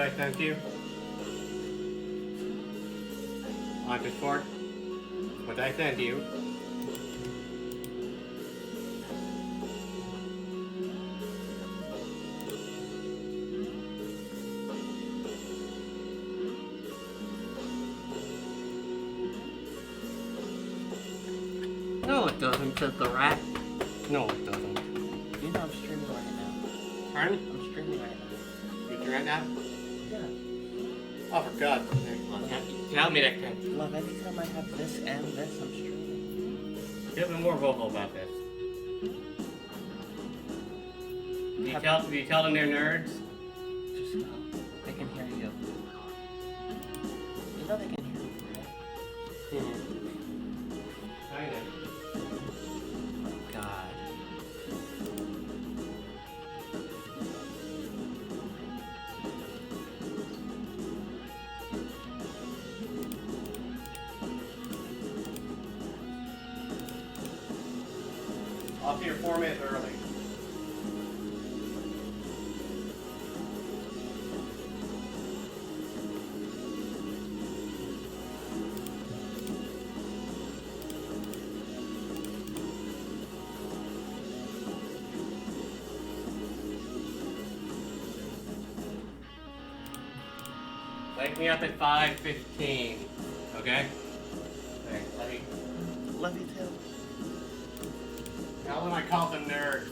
video I sent you on Discord? What I sent you. No, it doesn't, says the rat. No, it doesn't. You know I'm streaming right now. Pardon? I'm streaming right now. You're doing right now? Yeah. Oh, for God's sake. Tell me that time. Love, anytime I have this and this, I'm streaming. Get me more vocal about this. Do you tell them they're nerds? Just know. They can hear you. You know they can hear you, right? Kinda. Oh, God. I'll be here 4 minutes early. Wake me up at 5:15. Okay? Okay, let me. Love you too. Tell them I call them nerds.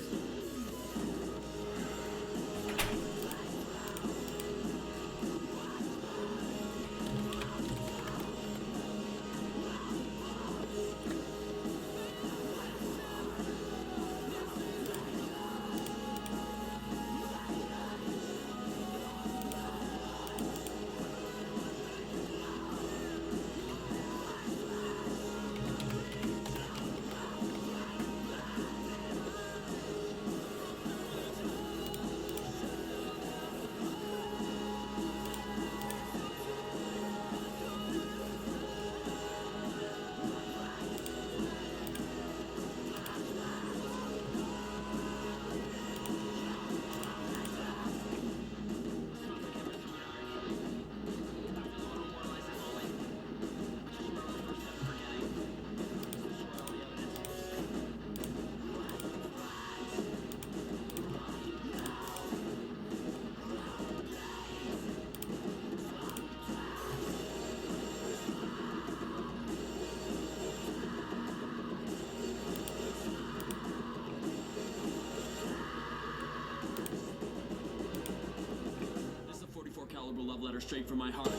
Caliber love letter straight from my heart.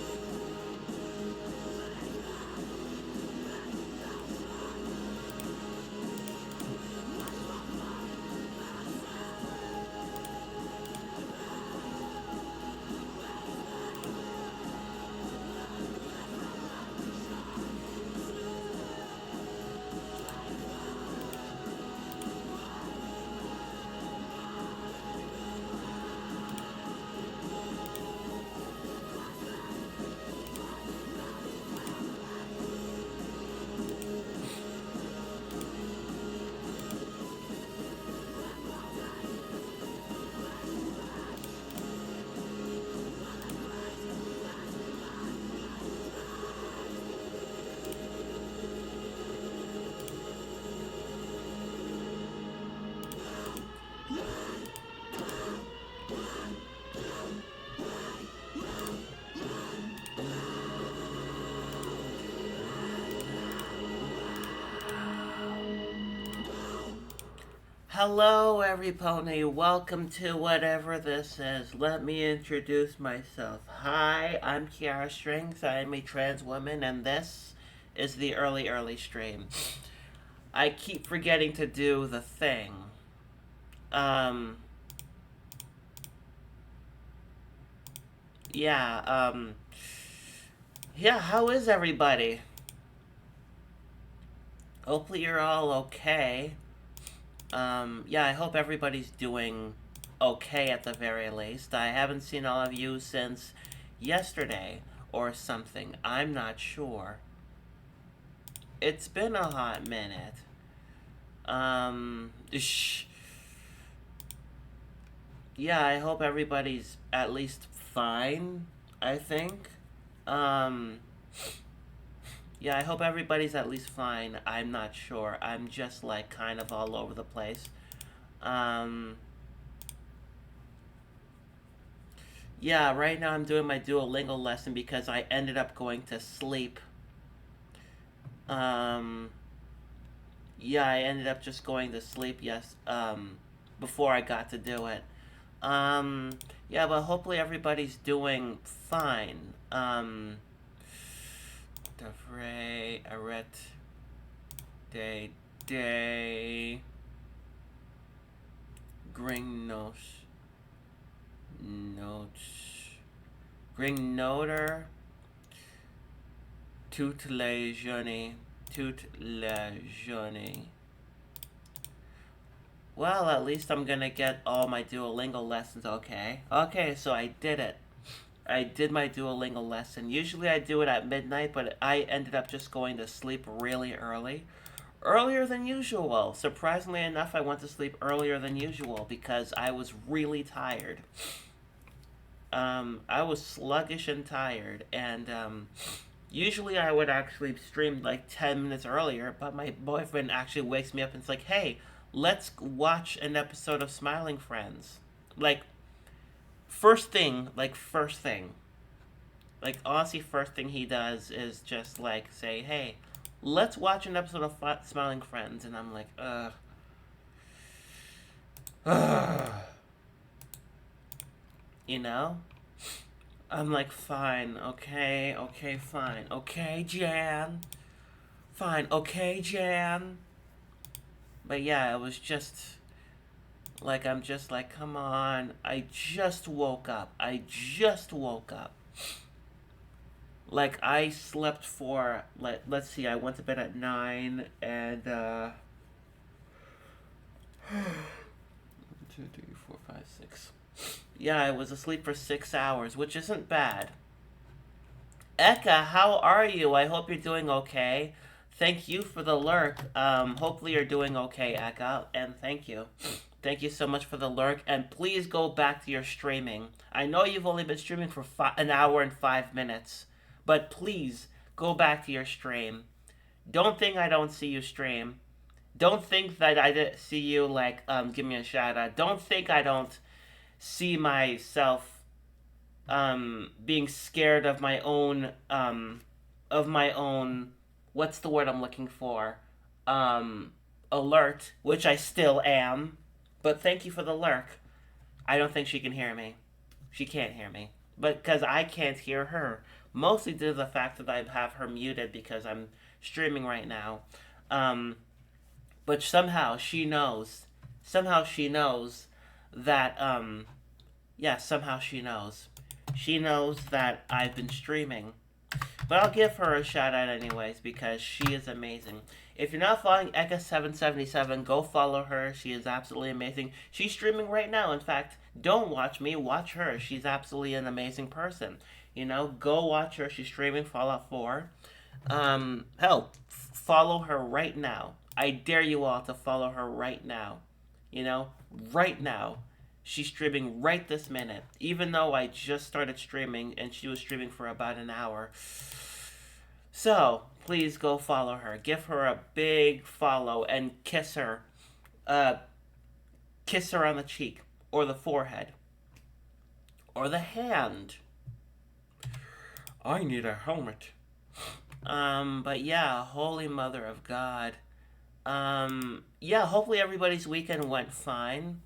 Hello, everybody. Welcome to whatever this is. Let me introduce myself. Hi, I'm Kiara Strings. I am a trans woman, and this is the early stream. I keep forgetting to do the thing. Yeah, how is everybody? Hopefully you're all okay. Yeah, I hope everybody's doing okay at the very least. I haven't seen all of you since yesterday or something. I'm not sure. It's been a hot minute. Yeah, I hope everybody's at least fine, I think. Um, yeah, I hope everybody's at least fine. I'm not sure. I'm just like kind of all over the place. Um, yeah, right now I'm doing my Duolingo lesson because I ended up going to sleep. Um, yeah, I ended up just going to sleep, before I got to do it. Um, yeah, but hopefully everybody's doing fine. Devray, Arret, Day, Gringnos, Notes, Gringnoter, Toute la journée, toute la journée. Well, at least I'm gonna get all my Duolingo lessons okay. Okay, so I did it. I did my Duolingo lesson. Usually I do it at midnight, but I ended up just going to sleep really early. Earlier than usual. Surprisingly enough, I went to sleep earlier than usual because I was really tired. I was sluggish and tired, and usually I would actually stream like 10 minutes earlier, but my boyfriend actually wakes me up and it's like, hey, let's watch an episode of Smiling Friends. Like, first thing. Like, honestly, first thing he does is just like say, hey, let's watch an episode of Smiling Friends. And I'm like, ugh. You know? I'm like, fine, okay, fine. Okay, Jan. Fine, okay, Jan. But yeah, it was just like, I'm just like, come on. I just woke up. Like, I slept for, let's see, I went to bed at 9 and, 1, 2, 3, 4, 5, 6. Yeah, I was asleep for 6 hours, which isn't bad. Eka, how are you? I hope you're doing okay. Thank you for the lurk. Hopefully you're doing okay, Eka, and thank you. Thank you so much for the lurk, and please go back to your streaming. I know you've only been streaming for an hour and 5 minutes, but please go back to your stream. Don't think I don't see you stream. Don't think that I didn't see you, like, give me a shout out. Don't think I don't see myself being scared of my own what's the word I'm looking for, alert, which I still am. But thank you for the lurk. I don't think she can hear me. She can't hear me, but because I can't hear her, mostly due to the fact that I have her muted because I'm streaming right now. But somehow she knows. Somehow she knows that yeah, somehow she knows. She knows that I've been streaming. But I'll give her a shout out anyways because she is amazing. If you're not following Eka777, go follow her. She is absolutely amazing. She's streaming right now. In fact, don't watch me, watch her. She's absolutely an amazing person. You know, go watch her. She's streaming Fallout 4. Hell, follow her right now. I dare you all to follow her right now. You know, right now. She's streaming right this minute. Even though I just started streaming and she was streaming for about an hour. So, please go follow her. Give her a big follow and kiss her. Kiss her on the cheek. Or the forehead. Or the hand. I need a helmet. But yeah, Holy Mother of God. Yeah, hopefully everybody's weekend went fine.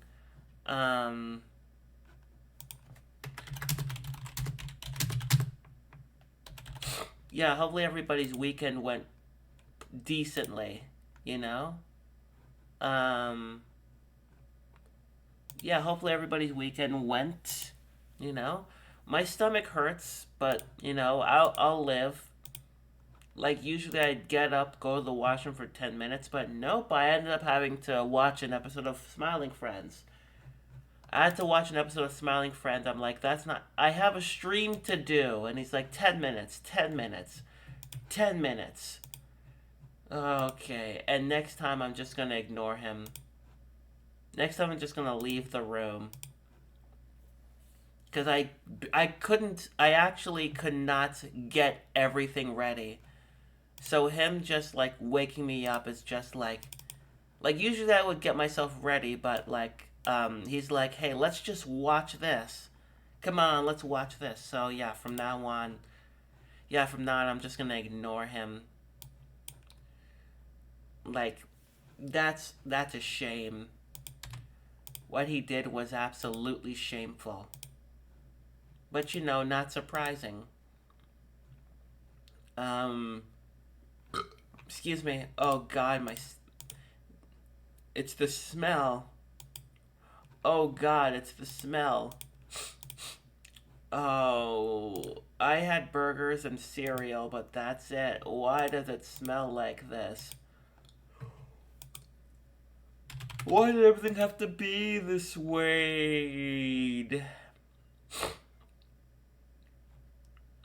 Yeah, hopefully everybody's weekend went decently, you know? Yeah, hopefully everybody's weekend went, you know? My stomach hurts, but, you know, I'll live. Like, usually I'd get up, go to the washroom for 10 minutes, but nope, I ended up having to watch an episode of Smiling Friends. I had to watch an episode of Smiling Friends. I'm like, that's not... I have a stream to do. And he's like, 10 minutes, 10 minutes, 10 minutes. Okay, and next time I'm just gonna ignore him. Next time I'm just gonna leave the room. because I actually could not get everything ready. So him just like waking me up is just like usually I would get myself ready, but like he's like, hey, let's just watch this. Come on, let's watch this. So from now on, I'm just gonna ignore him. Like, that's a shame. What he did was absolutely shameful. But not surprising. Um, excuse me. Oh God, it's the smell. Oh God, it's the smell. Oh, I had burgers and cereal, but that's it. Why does it smell like this? Why did everything have to be this way?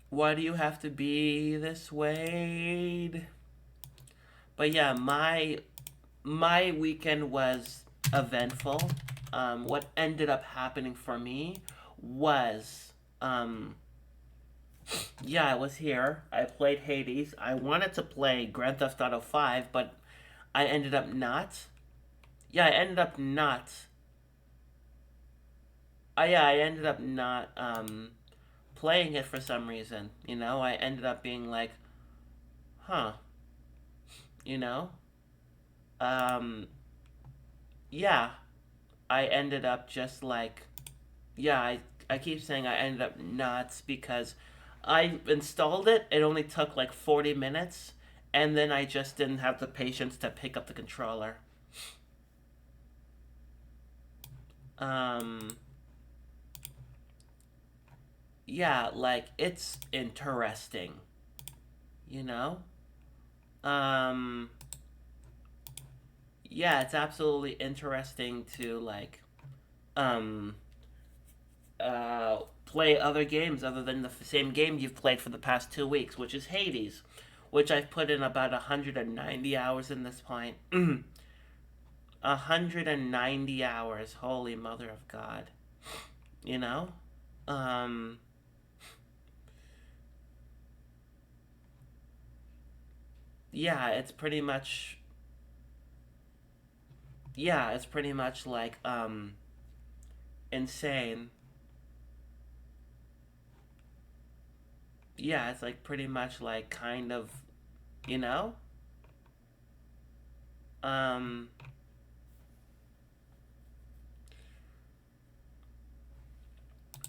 Why do you have to be this way? But yeah, my weekend was eventful. What ended up happening for me was yeah, I was here. I played Hades. I wanted to play Grand Theft Auto 5, but I ended up not. Yeah, I ended up not. I ended up not playing it for some reason. I ended up being like, huh, you know? Um yeah, I ended up just like yeah, I keep saying I ended up nuts because I installed it. It only took like 40 minutes, and then I just didn't have the patience to pick up the controller. Um, yeah, like it's interesting, you know? Um, yeah, it's absolutely interesting to like, um, play other games other than the same game you've played for the past 2 weeks, which is Hades, which I've put in about 190 hours in this point. 190 hours, holy mother of God. You know? Um, yeah, it's pretty much like, insane. Yeah, it's like pretty much like kind of, you know? Um,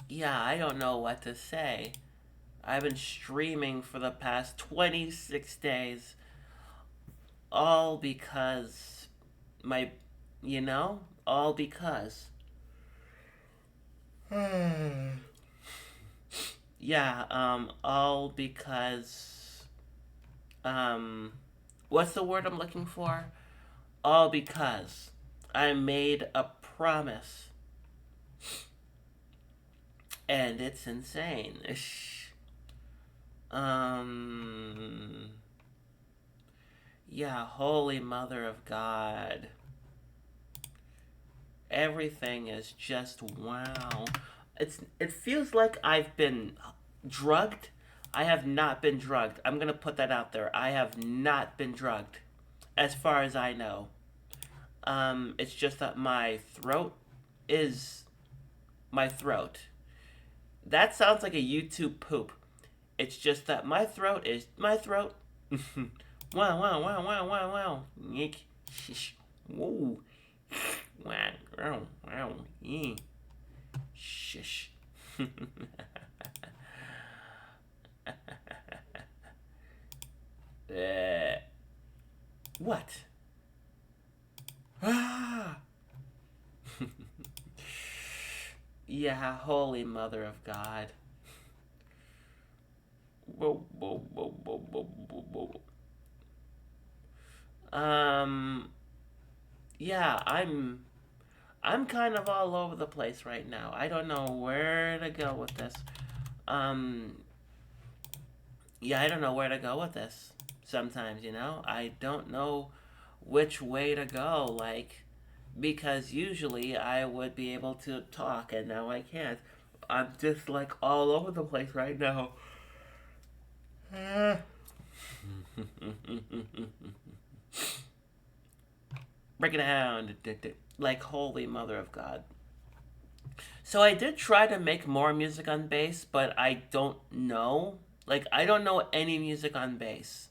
yeah, I don't know what to say. I've been streaming for the past 26 days, all because my, all because. Yeah, all because, um, what's the word I'm looking for? All because I made a promise, and it's insane. Um, yeah, holy mother of God. Everything is just wow. It feels like I've been drugged. I have not been drugged. I'm gonna put that out there. I have not been drugged, as far as I know. It's just that my throat is my throat. That sounds like a YouTube poop. It's just that my throat is my throat. Wow, wow, wow, wow, wow, wow. Yick. Shish. Whoa. Wow, wow, wow. Yeah. Shish. uh, what? Ah! Yeah, holy mother of God. Whoa, whoa, whoa, whoa, whoa, whoa, whoa. Yeah, I'm kind of all over the place right now. I don't know where to go with this. Um, yeah, I don't know where to go with this. Sometimes, I don't know which way to go. Like, because usually I would be able to talk, and now I can't. I'm just like all over the place right now. Break it down. Like, holy mother of God. So I did try to make more music on bass, but I don't know. Like, I don't know any music on bass.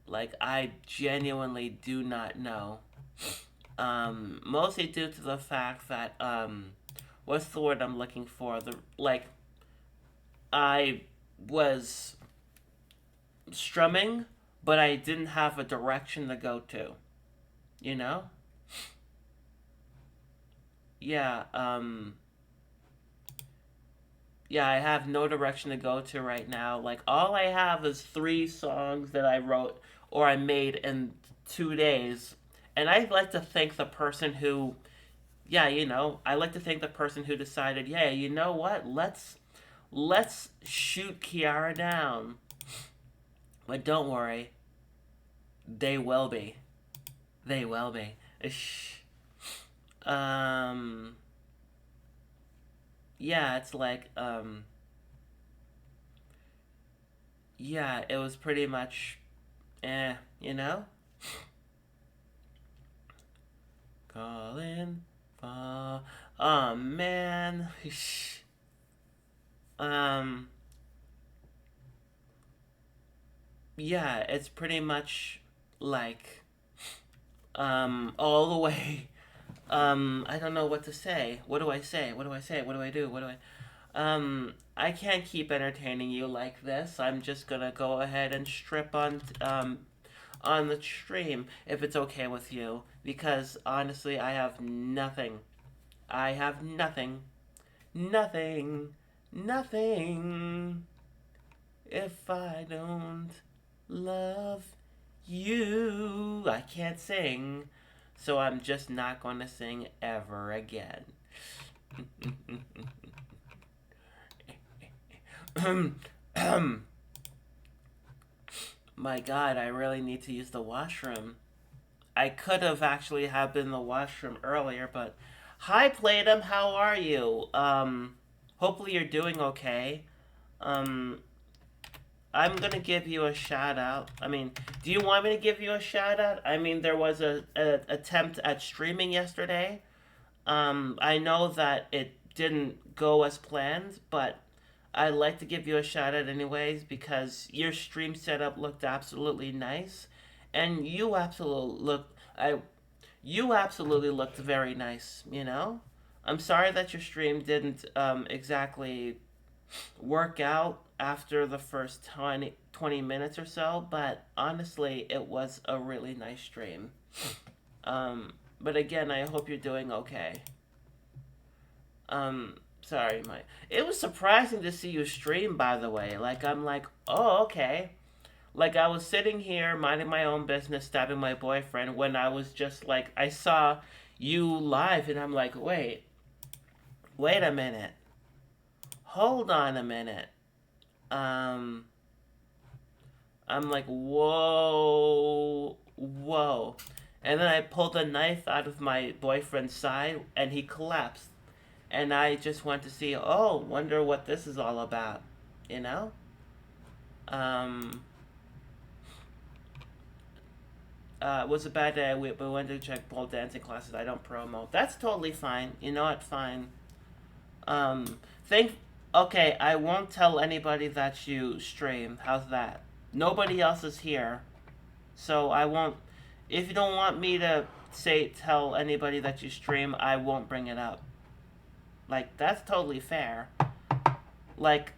Like, I genuinely do not know. Mostly due to the fact that, what's the word I'm looking for? I was strumming, but I didn't have a direction to go to. You know? Yeah, yeah, I have no direction to go to right now. Like, all I have is 3 songs that I wrote or I made in 2 days. And I'd like to thank the person who, yeah, I like to thank the person who decided, yeah, you know what? Let's shoot Kiara down. But don't worry, they will be. They will be. Shh. Um, yeah, it's like, yeah, it was pretty much, you know? Calling for, oh man. um, yeah, it's pretty much like, all the way. I don't know what to say. What do I say? What do I say? What do I do? What do I can't keep entertaining you like this. I'm just gonna go ahead and strip on the stream if it's okay with you, because honestly, I have nothing. I have nothing. Nothing. Nothing. If I don't love you, I can't sing. So I'm just not going to sing ever again. My God, I really need to use the washroom. I could have actually have been in the washroom earlier, but hi Playdom, how are you? Hopefully you're doing okay. Um, I'm gonna give you a shout out. I mean, do you want me to give you a shout out? I mean, there was a attempt at streaming yesterday. I know that it didn't go as planned, but I'd like to give you a shout out anyways because your stream setup looked absolutely nice, and you absolutely looked very nice. I'm sorry that your stream didn't exactly work out after the first 20 minutes or so, but honestly, it was a really nice stream. But again, I hope you're doing okay. Sorry, it was surprising to see you stream, by the way. Like, I'm like, oh, okay. Like, I was sitting here minding my own business, stabbing my boyfriend, when I was just like, I saw you live, and I'm like, wait a minute. Hold on a minute. I'm like, whoa, whoa. And then I pulled a knife out of my boyfriend's side, and he collapsed. And I just went to see, oh, wonder what this is all about, you know? It was a bad day. We went to check pole dancing classes. I don't promote. That's totally fine. You know what? Fine. Um, think. Okay, I won't tell anybody that you stream. How's that? Nobody else is here, so I won't. If you don't want me to tell anybody that you stream, I won't bring it up. Like, that's totally fair. Like,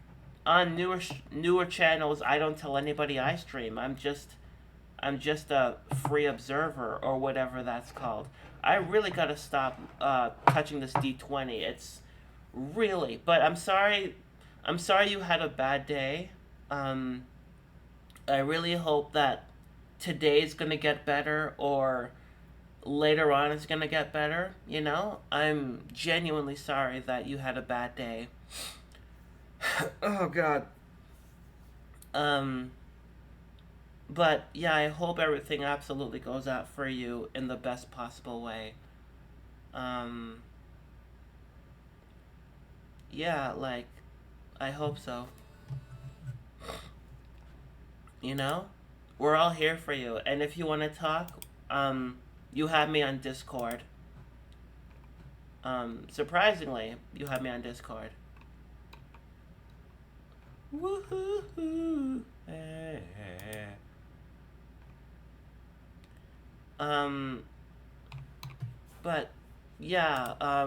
on newer channels, I don't tell anybody I stream. I'm just a free observer, or whatever that's called. I really gotta stop touching this D20. It's really, but I'm sorry you had a bad day. I really hope that today's gonna get better, or later on it's gonna get better. I'm genuinely sorry that you had a bad day. Oh God. But yeah, I hope everything absolutely goes out for you in the best possible way. Yeah, like, I hope so. You know? We're all here for you. And if you want to talk, you have me on Discord. Surprisingly, you have me on Discord. Woohoo! Um, but yeah, I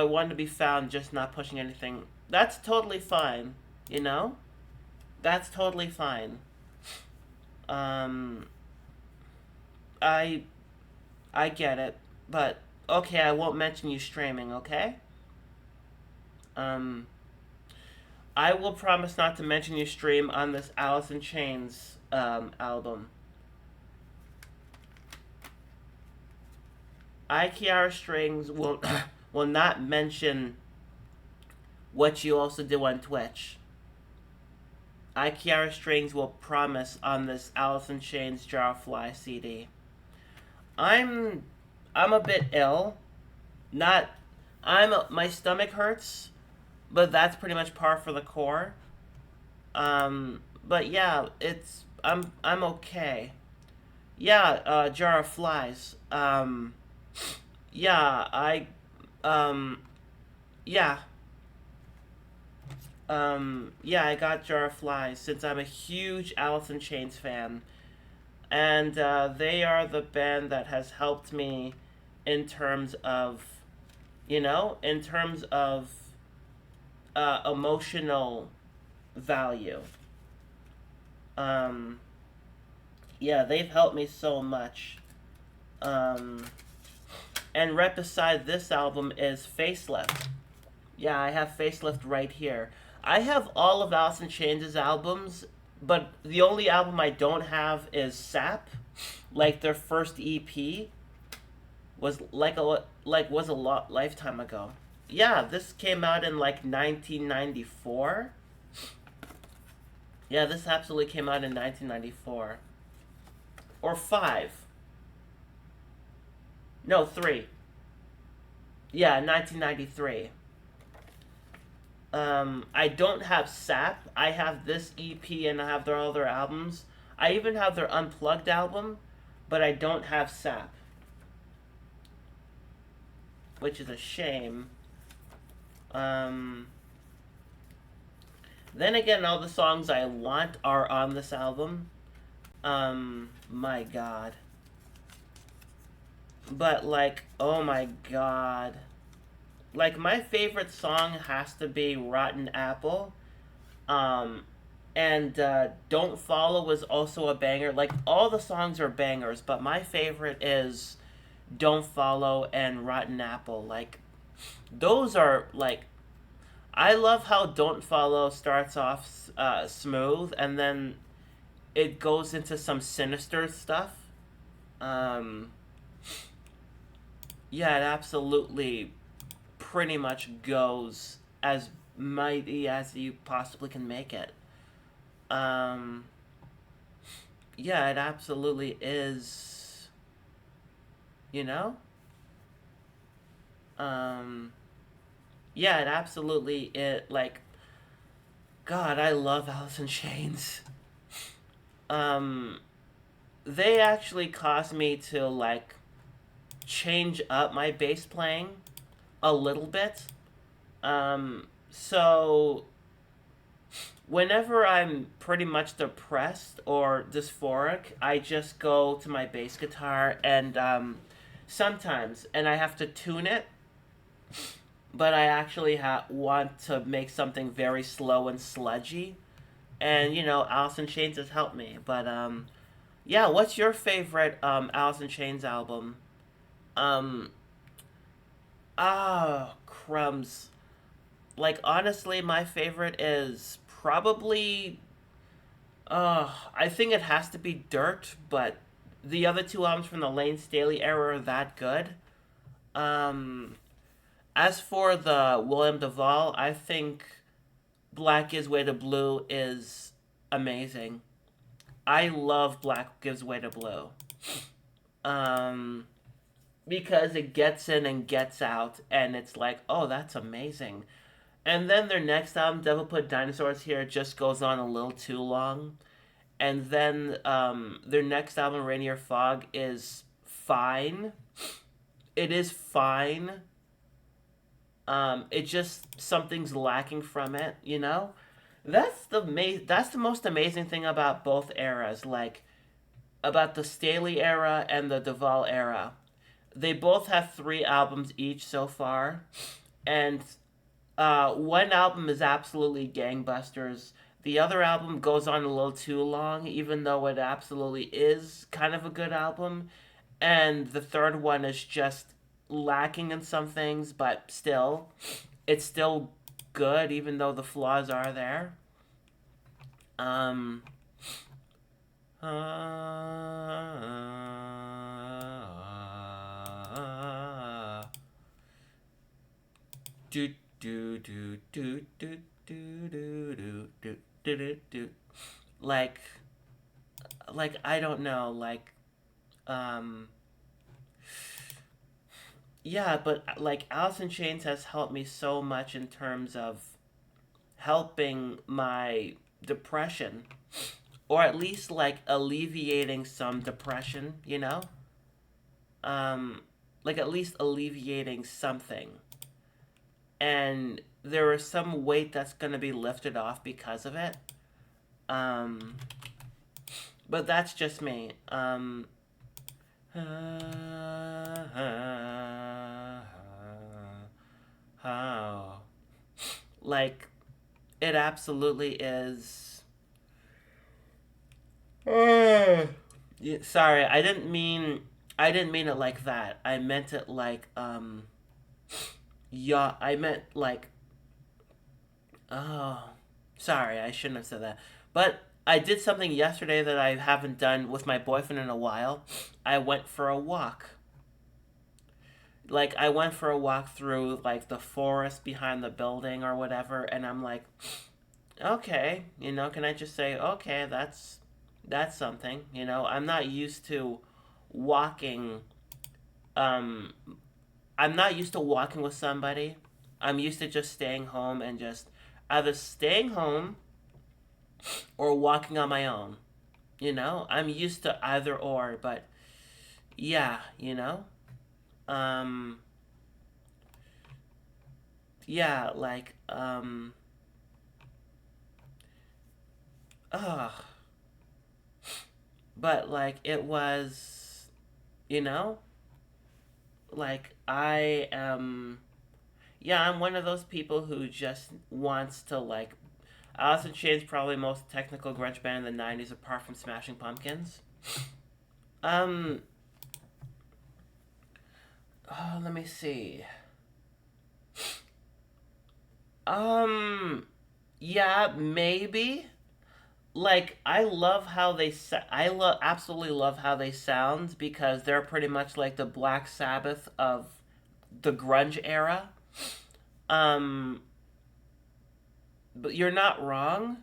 want to be found just not pushing anything. That's totally fine, you know? That's totally fine. Um, I I get it, but okay, I won't mention you streaming, okay? Um, I will promise not to mention you stream on this Alice in Chains album. I Kiara Strings will will not mention what you also do on Twitch. I Kiara Strings will promise on this Alice in Chains Jarfly CD. I'm I'm a bit ill. Not my stomach hurts, but that's pretty much par for the core. But yeah, I'm okay. Yeah, Jar of Flies. Yeah, um yeah. Yeah, I got Jar of Flies since I'm a huge Alice in Chains fan. And they are the band that has helped me in terms of, in terms of emotional value. Um, yeah, they've helped me so much. Um, and right beside this album is Facelift. Yeah, I have Facelift right here. I have all of Alice in Chains' albums, but the only album I don't have is Sap. Like their first EP was was a lot lifetime ago. Yeah, this came out in like 1994. Yeah, this absolutely came out in 1994 or 5. No, 3. Yeah, 1993. I don't have Sap. I have this EP and I have their other albums. I even have their Unplugged album, but I don't have Sap, which is a shame. Um, then again, all the songs I want are on this album. My God. But like, oh my God. Like my favorite song has to be Rotten Apple. Um, and Don't Follow was also a banger. Like all the songs are bangers, but my favorite is Don't Follow and Rotten Apple. Like those are like I love how Don't Follow starts off smooth and then it goes into some sinister stuff. Um, yeah, it absolutely pretty much goes as mighty as you possibly can make it. Um, yeah, it absolutely is. You know? Um, yeah, it absolutely it like God, I love Alice in Chains. Um, they actually caused me to like change up my bass playing a little bit. So whenever I'm pretty much depressed or dysphoric, I just go to my bass guitar and sometimes, and I have to tune it, but I actually want to make something very slow and sludgy. And Alice in Chains has helped me. But yeah, what's your favorite Alice in Chains album? Um, Crumbs. Like honestly, my favorite is probably I think it has to be Dirt, but the other two albums from the Lane Staley era are that good. Um, as for the William Duvall, I think Black Gives Way to Blue is amazing. I love Black Gives Way to Blue. Um, because it gets in and gets out, and it's like, oh, that's amazing. And then their next album, Devil Put Dinosaurs Here, just goes on a little too long. And then their next album, Rainier Fog, is fine. It is fine. It just something's lacking from it, you know. That's the most amazing thing about both eras, like about the Staley era and the Duvall era. They both have 3 albums each so far, and one album is absolutely gangbusters. The other album goes on a little too long, even though it absolutely is kind of a good album. And the third one is just lacking in some things, but still, it's still good, even though the flaws are there. Um. Do do do do do do do do do do do. Like, I don't know, um, yeah, but like Alice in Chains has helped me so much in terms of helping my depression, or at least like alleviating some depression, you know? Like at least alleviating something. And there is some weight that's going to be lifted off because of it. Um, but that's just me. How? Like, it absolutely is. Sorry, I didn't mean it like that. I meant it like yeah, I meant like, oh, sorry, I shouldn't have said that. But I did something yesterday that I haven't done with my boyfriend in a while. I went for a walk. Like, I went for a walk through, like, the forest behind the building or whatever, and I'm like, okay, you know, can I just say, okay, that's something, you know? I'm not used to walking, um, I'm not used to walking with somebody. I'm used to just staying home and just either staying home or walking on my own. You know, I'm used to either or, but yeah, you know, um, yeah, like, ugh, but like it was, you know, like I am, yeah, I'm one of those people who just wants to like. Alice in Chains probably most technical grunge band in the '90s, apart from Smashing Pumpkins. Um, oh, let me see. Um, yeah, maybe. Like I love how I love absolutely love how they sound because they're pretty much like the Black Sabbath of the grunge era. Um, but you're not wrong.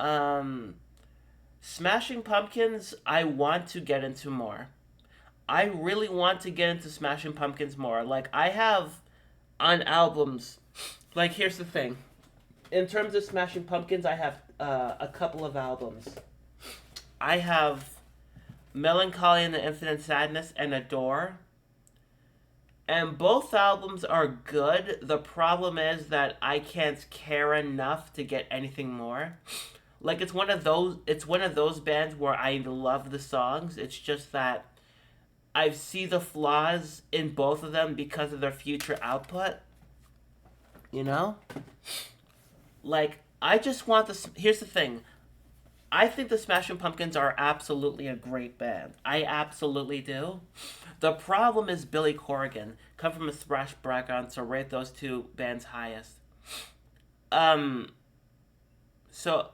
Um, Smashing Pumpkins, I want to get into more. I really want to get into Smashing Pumpkins more. Like I have on albums. Like here's the thing. In terms of Smashing Pumpkins, I have a couple of albums. I have Melancholy and the Infinite Sadness and Adore. And both albums are good. The problem is that I can't care enough to get anything more. Like it's one of those bands where I love the songs. It's just that I see the flaws in both of them because of their future output. You know? Like I just want this. Here's the thing. I think the Smashing Pumpkins are absolutely a great band. I absolutely do. The problem is Billy Corgan. Come from a thrash background, so rate those two bands highest. Um, so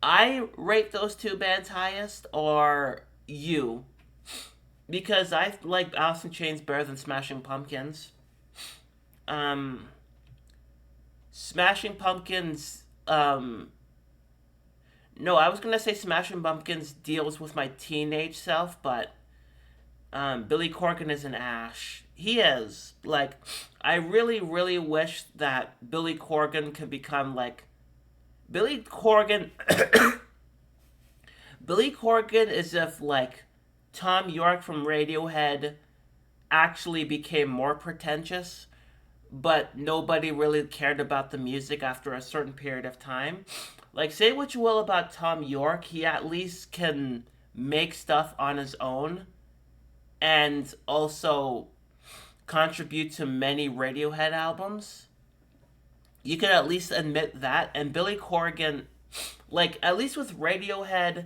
I rate those two bands highest, or you, because I like Alice in Chains better than Smashing Pumpkins. Um, Smashing Pumpkins. No, I was gonna say Smashing Pumpkins deals with my teenage self, but Billy Corgan is an Ash. He is. Like, I really, really wish that Billy Corgan could become like. Billy Corgan. Billy Corgan is if, like, Tom York from Radiohead actually became more pretentious, but nobody really cared about the music after a certain period of time. Like, say what you will about Tom York, he at least can make stuff on his own and also contribute to many Radiohead albums. You can at least admit that. And Billy Corgan, like, at least with Radiohead,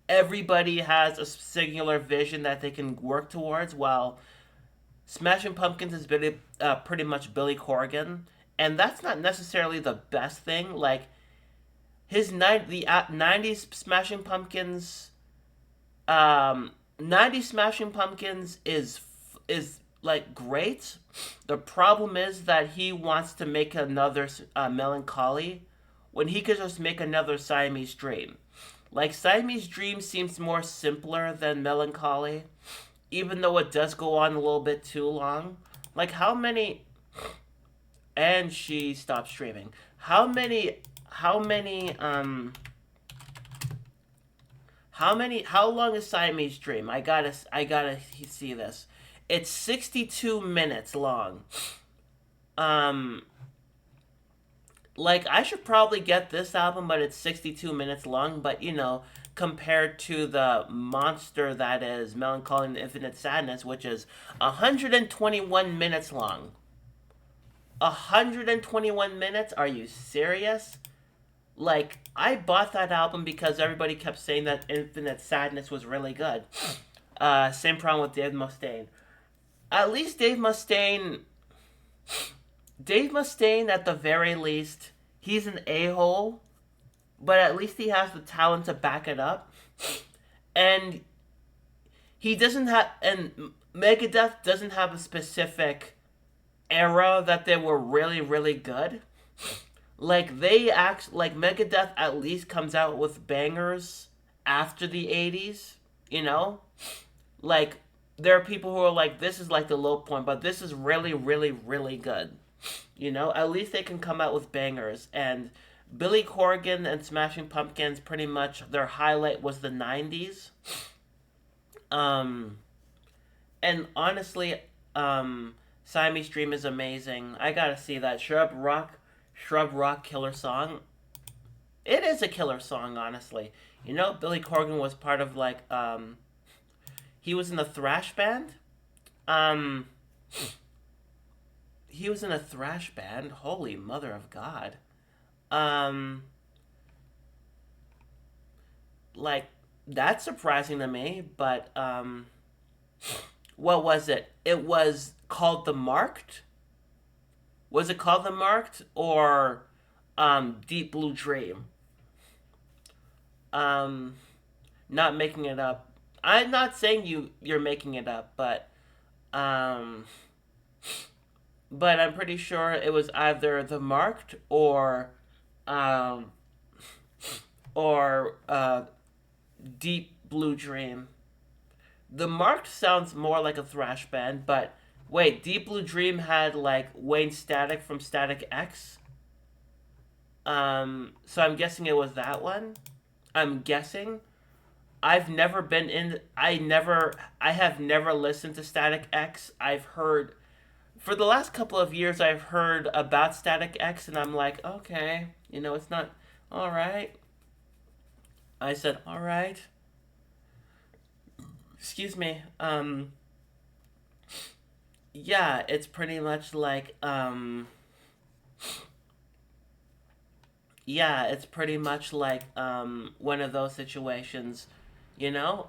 everybody has a singular vision that they can work towards, while Smashing Pumpkins is pretty much Billy Corgan. And that's not necessarily the best thing. Like, the 90s Smashing Pumpkins, 90s Smashing Pumpkins is like great. The problem is that he wants to make another Melancholy when he could just make another Siamese Dream. Like, Siamese Dream seems more simpler than Melancholy, even though it does go on a little bit too long. Like, how many. And she stopped streaming. How long is Siamese Dream? I gotta see this. It's 62 minutes long. Um, like, I should probably get this album, but it's 62 minutes long. But, compared to the monster that is Melancholy and Infinite Sadness, which is 121 minutes long. 121 minutes? Are you serious? Like, I bought that album because everybody kept saying that Infinite Sadness was really good. Same problem with Dave Mustaine. At least Dave Mustaine, at the very least, he's an a-hole, but at least he has the talent to back it up. And Megadeth doesn't have a specific era that they were really, really good. Like, Megadeth at least comes out with bangers after the 80s, you know? Like, there are people who are like, this is like the low point, but this is really, really, really good. At least they can come out with bangers. And Billy Corgan and Smashing Pumpkins, pretty much their highlight was the 90s. And honestly, Siamese Dream is amazing. I gotta see that. Shrub Rock killer song. It is a killer song, honestly. Billy Corgan was part of, like, he was in a thrash band. He was in a thrash band. Holy mother of God. Like, that's surprising to me, but, what was it? It was called The Marked? Was it called The Marked or, Deep Blue Dream? Not making it up. I'm not saying you're making it up, um, but I'm pretty sure it was either The Marked um, or Deep Blue Dream. The Marked sounds more like a thrash band, but wait, Deep Blue Dream had, like, Wayne Static from Static X. So I'm guessing it was that one. I'm guessing. I've never been in. I have never listened to Static X. I've heard, for the last couple of years, I've heard about Static X, and I'm like, okay, it's not all right. I said, all right. Excuse me. Yeah, it's pretty much like, yeah, it's pretty much like, one of those situations, you know?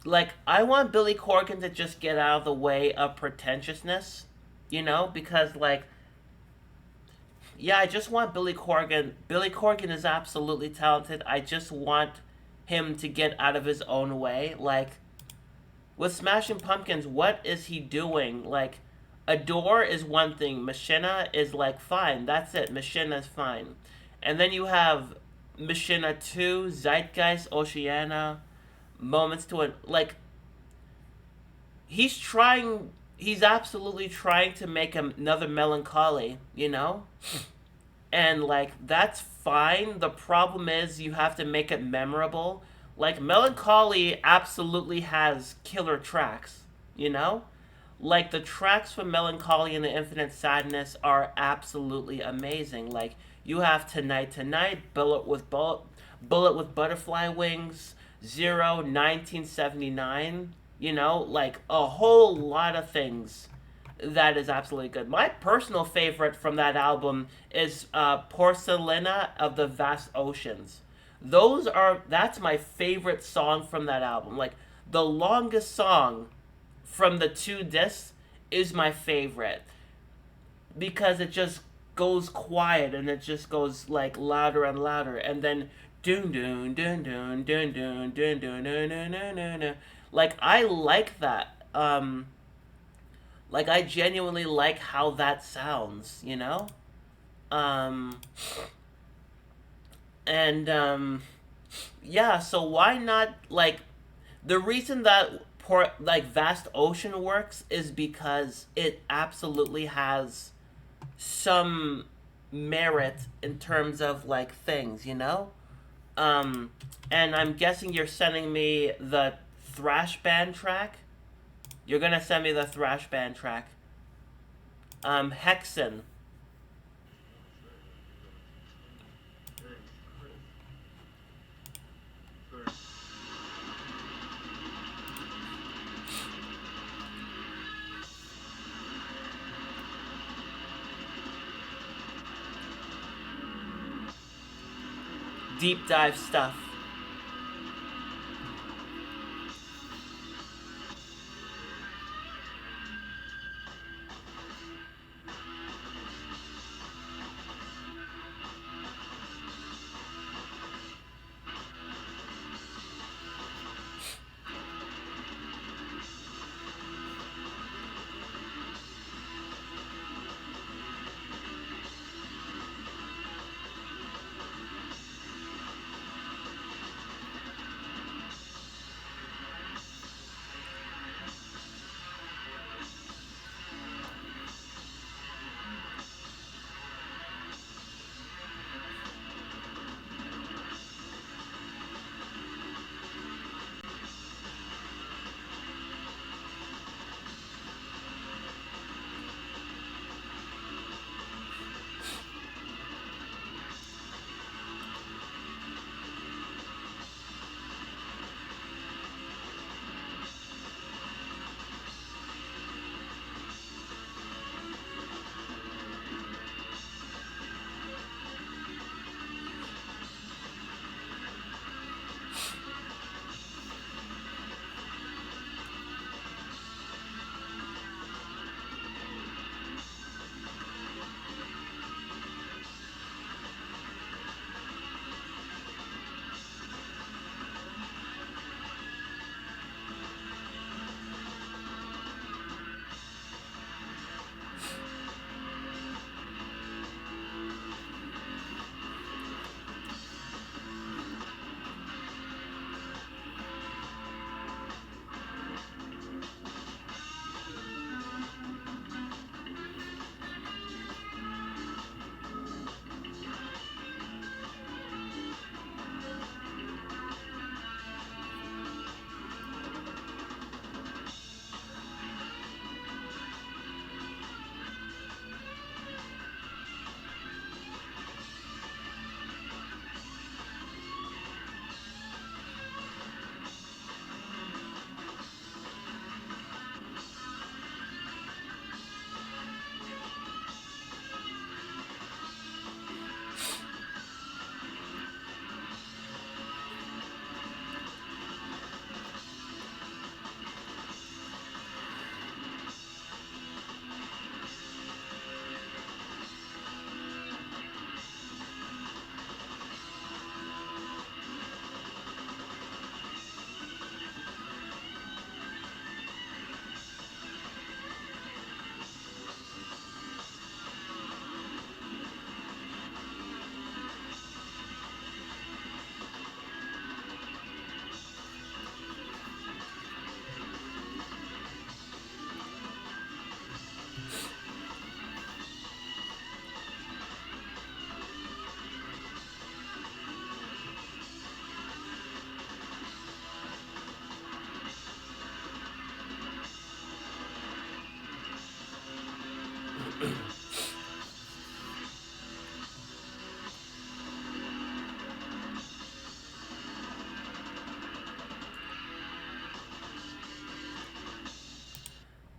Like, I want Billy Corgan to just get out of the way of pretentiousness, because, like, yeah, I just want Billy Corgan. Billy Corgan is absolutely talented. I just want him to get out of his own way. Like, with Smashing Pumpkins, what is he doing? Like, Adore is one thing. Machina is, like, fine. That's it. Machina is fine. And then you have Machina 2, Zeitgeist, Oceana, Moments to it. Like, he's trying. He's absolutely trying to make another Melancholy, you know, and like that's fine. The problem is you have to make it memorable. Like Melancholy absolutely has killer tracks, you know? Like the tracks for Melancholy and the Infinite Sadness are absolutely amazing. Like you have Tonight Tonight, Bullet with Butterfly Wings, Zero, 1979, you know, like a whole lot of things that is absolutely good. My personal favorite from that album is Porcelina of the Vast Oceans. That's my favorite song from that album. Like the longest song from the two discs is my favorite because it just goes quiet and it just goes like louder and louder and then doon doon doon doon doon doon doon doon doon doon doon doon. Like I like that. Like I genuinely like how that sounds, you know? Um and yeah, so why not like the reason that like Vast Ocean works is because it absolutely has some merit in terms of like things, you know? Um and I'm guessing you're sending me the thrash band track. You're gonna send me the thrash band track. Hexen. Deep dive stuff.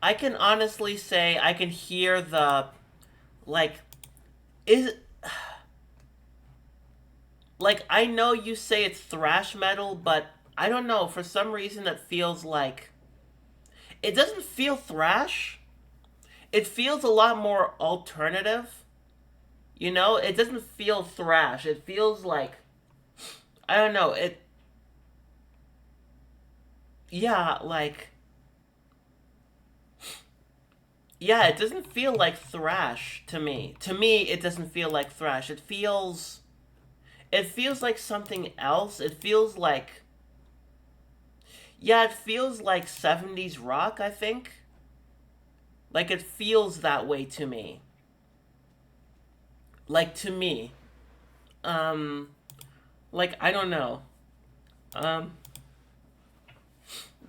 I can honestly say I can hear the, like, is like, I know you say it's thrash metal, but I don't know, for some reason it feels like it doesn't feel thrash. It feels a lot more alternative. You know, it doesn't feel thrash. It feels like, I don't know, it yeah, like, yeah, it doesn't feel like thrash to me. To me, it doesn't feel like thrash. It feels like something else. It feels like, yeah, it feels like 70s rock, I think. Like, it feels that way to me. Like, to me. Um, like, I don't know. Um,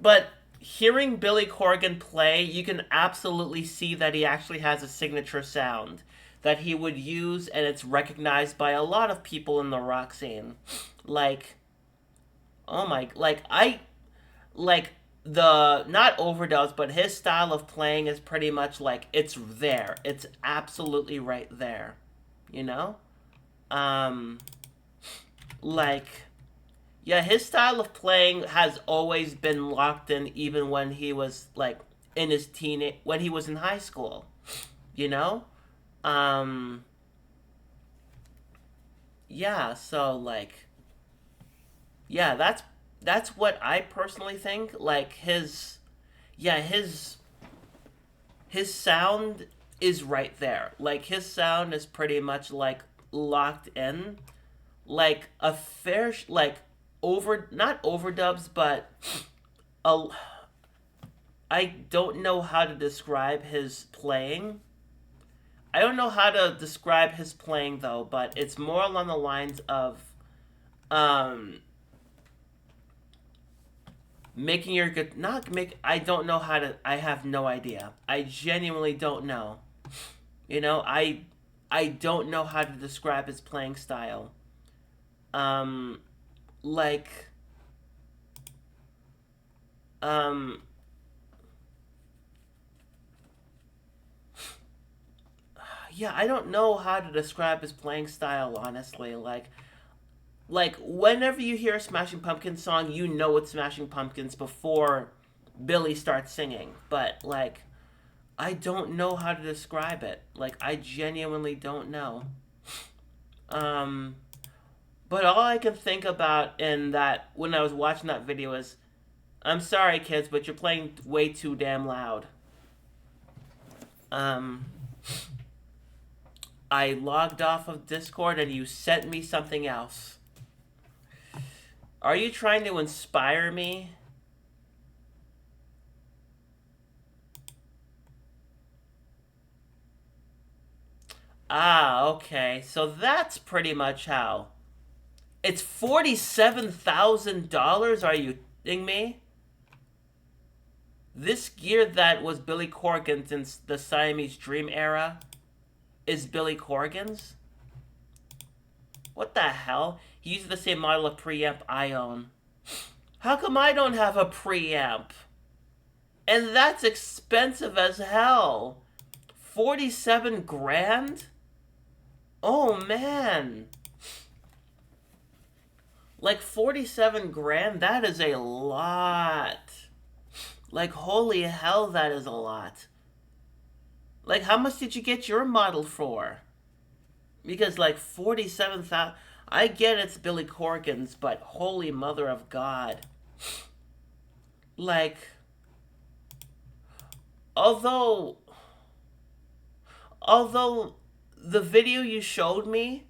but hearing Billy Corgan play, you can absolutely see that he actually has a signature sound that he would use, and it's recognized by a lot of people in the rock scene. Like, oh my, like the not overdubs, but his style of playing is pretty much like it's there. It's absolutely right there. You know? Um, like, yeah, his style of playing has always been locked in, even when he was like in his when he was in high school. You know? Um, yeah. So like, yeah, that's what I personally think. Like yeah, his sound is right there. Like his sound is pretty much like locked in, like a fair like over not overdubs, but a I don't know how to describe his playing. I don't know how to describe his playing though, but it's more along the lines of um making your good not make I don't know how to I have no idea. I genuinely don't know. You know, I don't know how to describe his playing style. Um like um yeah, I don't know how to describe his playing style honestly. Like whenever you hear a Smashing Pumpkins song, you know it's Smashing Pumpkins before Billy starts singing. But like I don't know how to describe it. Like I genuinely don't know. Um but all I can think about in that when I was watching that video is I'm sorry kids, but you're playing way too damn loud. Um I logged off of Discord and you sent me something else. Are you trying to inspire me? Ah, okay. So that's pretty much how. It's $47,000? Are you kidding me? This gear that was Billy Corgan's in the Siamese Dream era is Billy Corgan's? What the hell? He uses the same model of preamp I own. How come I don't have a preamp? And that's expensive as hell. 47 grand? Oh man. Like 47 grand, that is a lot. Like holy hell, that is a lot. Like how much did you get your model for? Because like 47,000, I get it's Billy Corgan's, but holy mother of God. Like although although the video you showed me,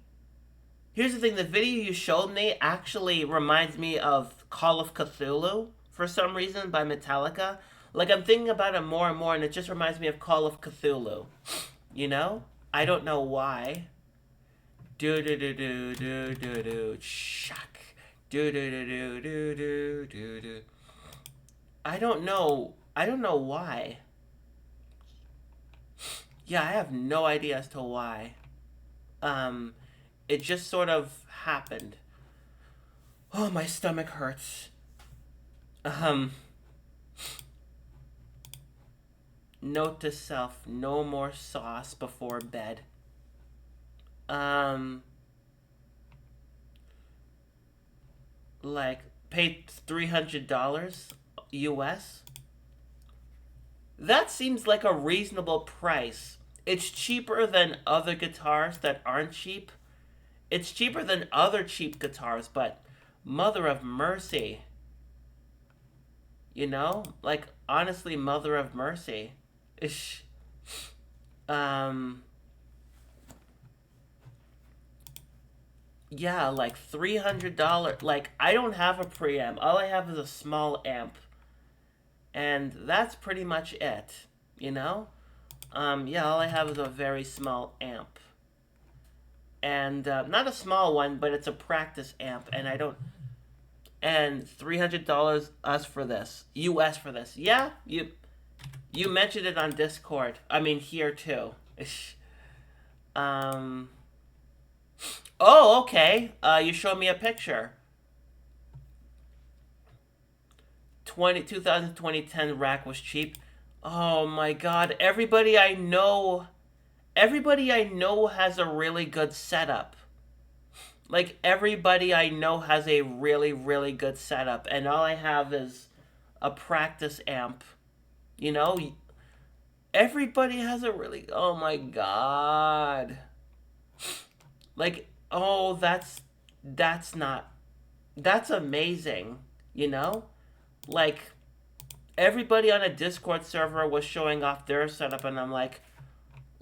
here's the thing, the video you showed me actually reminds me of Call of Cthulhu for some reason by Metallica. Like I'm thinking about it more and more and it just reminds me of Call of Cthulhu. You know? I don't know why. Do do do do do do do shuck. Do do do do do do do do. I don't know. I don't know why. Yeah, I have no idea as to why. It just sort of happened. Oh, my stomach hurts. Um, Note to self, no more sauce before bed. Um, like, paid $300 US? That seems like a reasonable price. It's cheaper than other guitars that aren't cheap. It's cheaper than other cheap guitars, but mother of mercy. You know? Like, honestly, mother of mercy. Ish. Um, yeah, like $300. Like, I don't have a preamp. All I have is a small amp. And that's pretty much it. You know? Yeah, all I have is a very small amp. And not a small one, but it's a practice amp, and I don't. And $300 us for this, US for this. Yeah, you mentioned it on Discord. I mean here too. um. Oh, okay. You showed me a picture. 2010 rack was cheap. Oh my god! Everybody I know has a really good setup. Like, everybody I know has a really, really good setup, and all I have is a practice amp. You know? Everybody has a really. Oh my god. Like, oh, That's not. That's amazing. You know? Like, everybody on a Discord server was showing off their setup, and I'm like,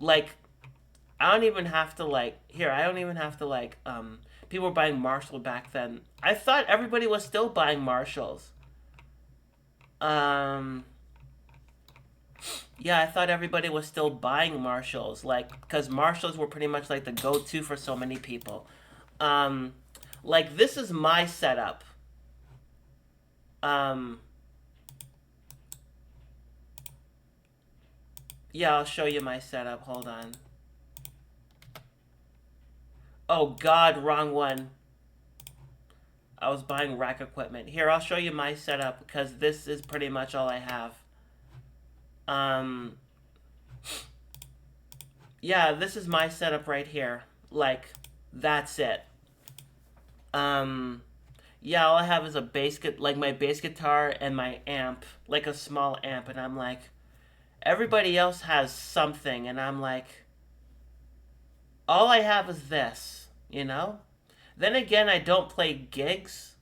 I don't even have to I don't even have to people were buying Marshall back then. I thought everybody was still buying Marshalls. Um yeah, I thought everybody was still buying Marshalls, like, cuz Marshalls were pretty much like the go-to for so many people. Um like, this is my setup. Um yeah, I'll show you my setup. Hold on. Oh god, wrong one. I was buying rack equipment. Here, I'll show you my setup, because this is pretty much all I have. Yeah, this is my setup right here. Like, that's it. Yeah, all I have is my bass guitar and my amp, like a small amp, and I'm like, everybody else has something, and I'm like, all I have is this, you know? Then again, I don't play gigs.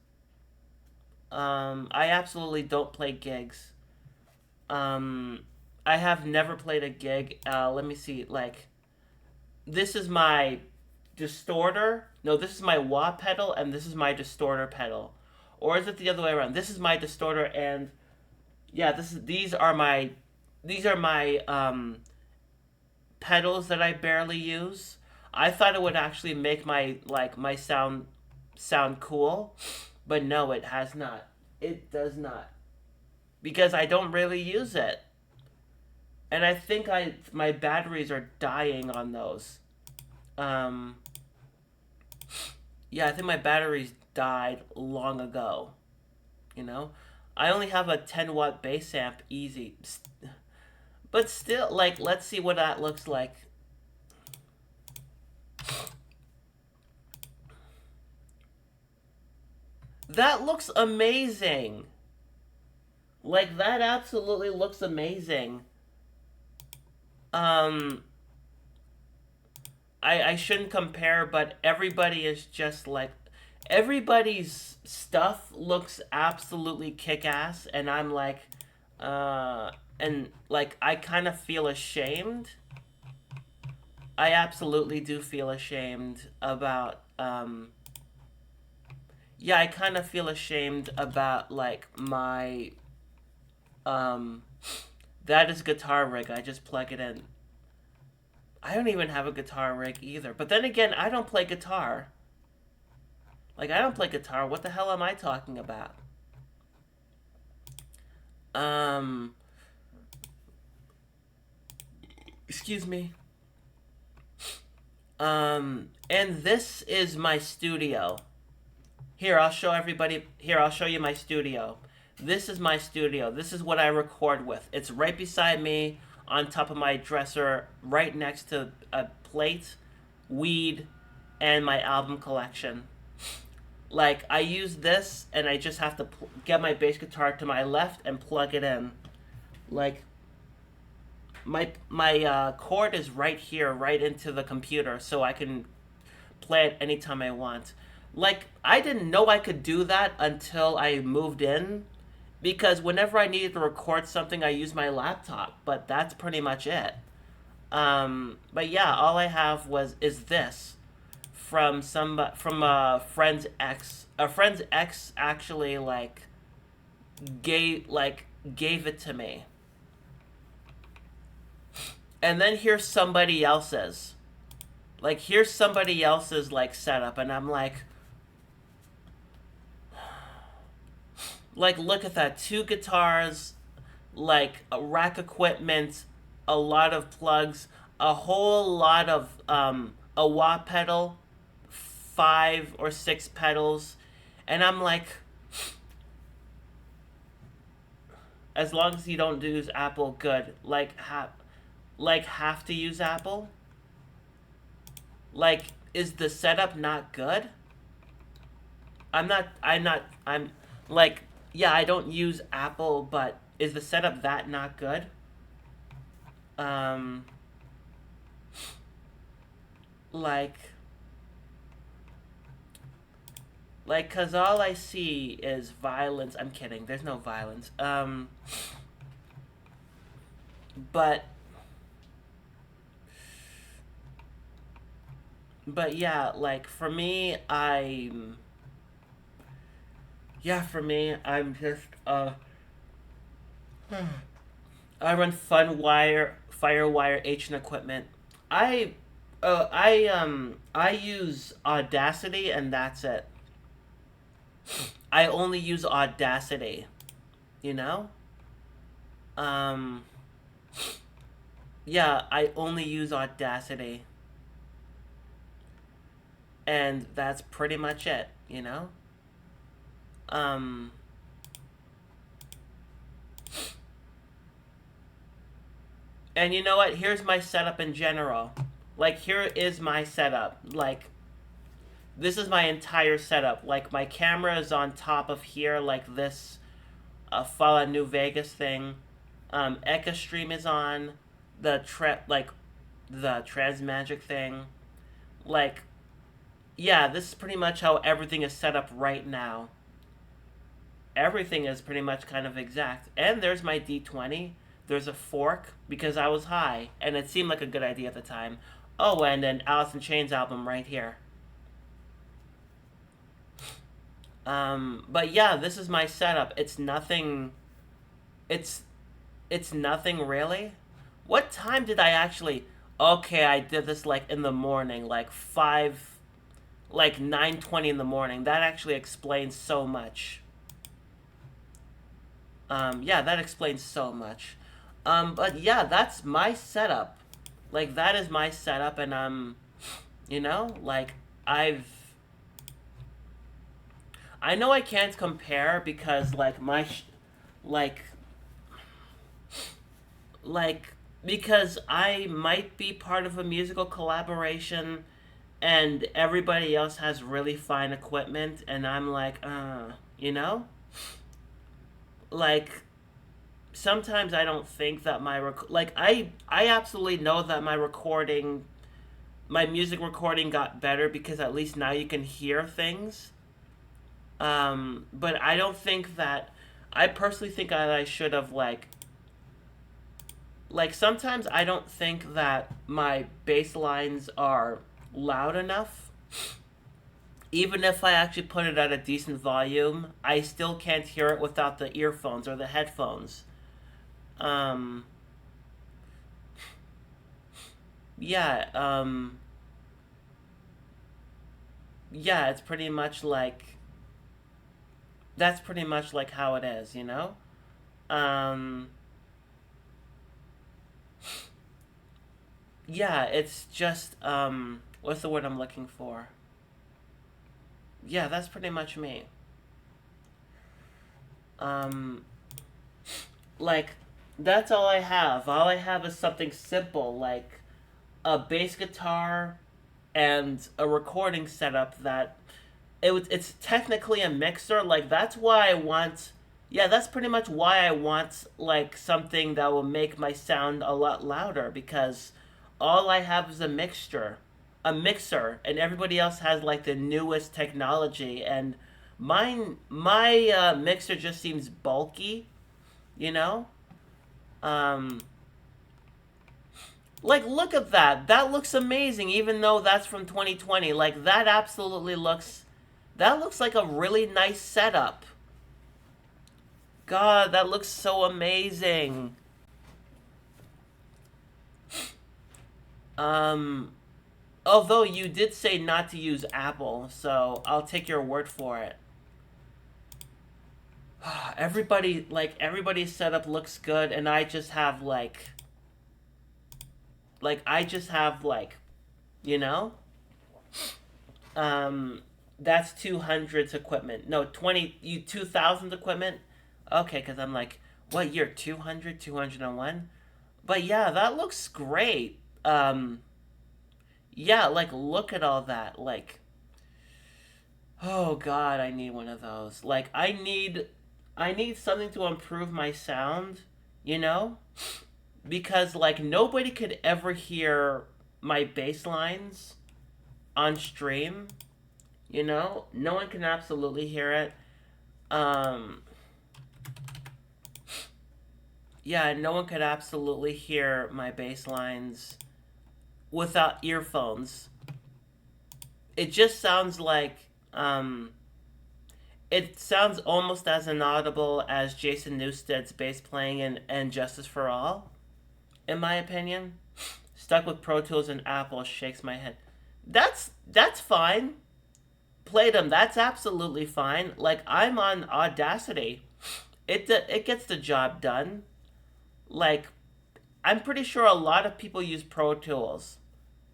I absolutely don't play gigs. I have never played a gig. Let me see. Like, this is my distorter. No, this is my wah pedal, and this is my distorter pedal. Or is it the other way around? This is my distorter, and yeah, these are my pedals that I barely use. I thought it would actually make my sound cool, but no, it has not. It does not, because I don't really use it. And I think my batteries are dying on those. Um, yeah, I think my batteries died long ago. You know, I only have a 10-watt bass amp, easy. But still, like, let's see what that looks like. That looks amazing. Like, that absolutely looks amazing. Um, I shouldn't compare, but everybody is just like, everybody's stuff looks absolutely kick-ass, and I'm like, and like, I kind of feel ashamed. I absolutely do feel ashamed about, yeah, I kind of feel ashamed about, like, my, that is guitar rig. I just plug it in. I don't even have a guitar rig either. But then again, I don't play guitar. Like, I don't play guitar. What the hell am I talking about? Excuse me. And this is my studio. Here, I'll show everybody. Here, I'll show you my studio. This is my studio. This is what I record with. It's right beside me on top of my dresser, right next to a plate, weed, and my album collection. Like, I use this, and I just have to get my bass guitar to my left and plug it in. Like, my cord is right here, right into the computer, so I can play it anytime I want. Like, I didn't know I could do that until I moved in, because whenever I needed to record something, I used my laptop. But that's pretty much it. But yeah, all I have is this from a friend's ex. A friend's ex actually gave it to me. And then here's somebody else's. Here's somebody else's setup, and I'm like, look at that. 2 guitars, a rack equipment, a lot of plugs, a whole lot of a wah pedal, 5 or 6 pedals, and I'm like, as long as you don't use Apple, good. Have to use Apple? Is the setup not good? Yeah, I don't use Apple, but is the setup that not good? Cause all I see is violence. I'm kidding, there's no violence. But yeah, for me, I'm just, I run Firewire H equipment. I use Audacity, and that's it. I only use Audacity, you know? Yeah, I only use Audacity. And that's pretty much it, you know? And you know what? Here's my setup in general. Here is my setup. This is my entire setup. My camera is on top of here, this Fallout New Vegas thing. Echo Stream is on. The Transmagic thing. Yeah, this is pretty much how everything is set up right now. Everything is pretty much kind of exact. And there's my D20. There's a fork, because I was high, and it seemed like a good idea at the time. Oh, and an Alice in Chains album right here. But yeah, this is my setup. It's nothing really. What time did I actually... Okay, I did this, in the morning, 9:20 in the morning. That actually explains so much. Yeah, that explains so much. But yeah, that's my setup. That is my setup, and you know, I know I can't compare, because because I might be part of a musical collaboration, and everybody else has really fine equipment, and I'm you know? Sometimes I don't think that I absolutely know that my music recording got better, because at least now you can hear things. But I don't think that... I personally think that I should have, sometimes I don't think that my bass lines are loud enough. Even if I actually put it at a decent volume, I still can't hear it without the earphones or the headphones. Yeah, yeah, it's pretty much that's pretty much how it is, you know? Um, Yeah, it's just what's the word I'm looking for? Yeah, that's pretty much me. Um, like that's all I have. All I have is something simple like a bass guitar and a recording setup that it's technically a mixer. Like that's why I want. Yeah, that's pretty much why I want like something that will make my sound a lot louder because all I have is a mixer, and everybody else has like the newest technology, and my mixer just seems bulky, you know. Um, like look at that. That looks amazing, even though that's from 2020. Like that absolutely looks. That looks like a really nice setup. God, that looks so amazing. Um, although you did say not to use Apple, so I'll take your word for it. Everybody's setup looks good, and I just have I just have you know, um, that's 200's equipment. No, 2000 equipment. Okay, because I'm like, what year? 200, 201. But yeah, that looks great. Yeah, like look at all that. Like, oh god, I need one of those. Like, I need something to improve my sound, you know? Because like nobody could ever hear my bass lines on stream, you know? No one can absolutely hear it. Um yeah, no one could absolutely hear my bass lines without earphones. It just sounds like it sounds almost as inaudible as Jason Newsted's bass playing in Justice for All, in my opinion. Stuck with Pro Tools and Apple shakes my head. That's fine. Played them. That's absolutely fine. Like I'm on Audacity. It gets the job done. Like I'm pretty sure a lot of people use Pro Tools.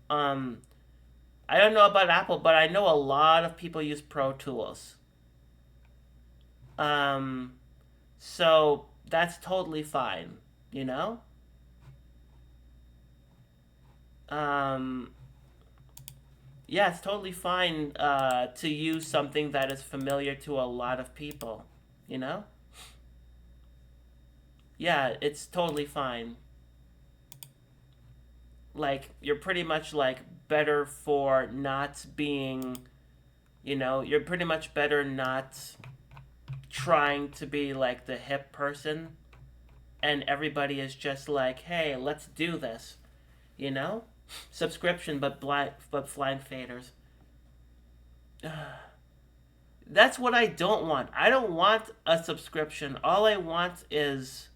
Um, I don't know about Apple, but I know a lot of people use Pro Tools. Um, so that's totally fine, you know? Um, yeah, it's totally fine to use something that is familiar to a lot of people, you know? Yeah, it's totally fine. Like, you're pretty much like better for not being, you know, you're pretty much better not trying to be like the hip person and everybody is just like, hey, let's do this, you know? Subscription, but blind faders. That's what I don't want. I don't want a subscription. All I want is,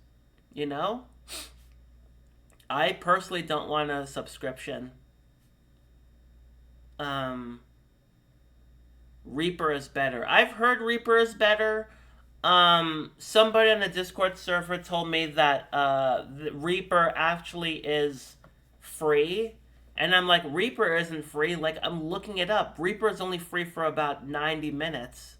you know, I personally don't want a subscription. Um, Reaper is better. I've heard Reaper is better. Somebody on the Discord server told me that the Reaper actually is free. And I'm like, Reaper isn't free. Like, I'm looking it up. Reaper is only free for about 90 minutes.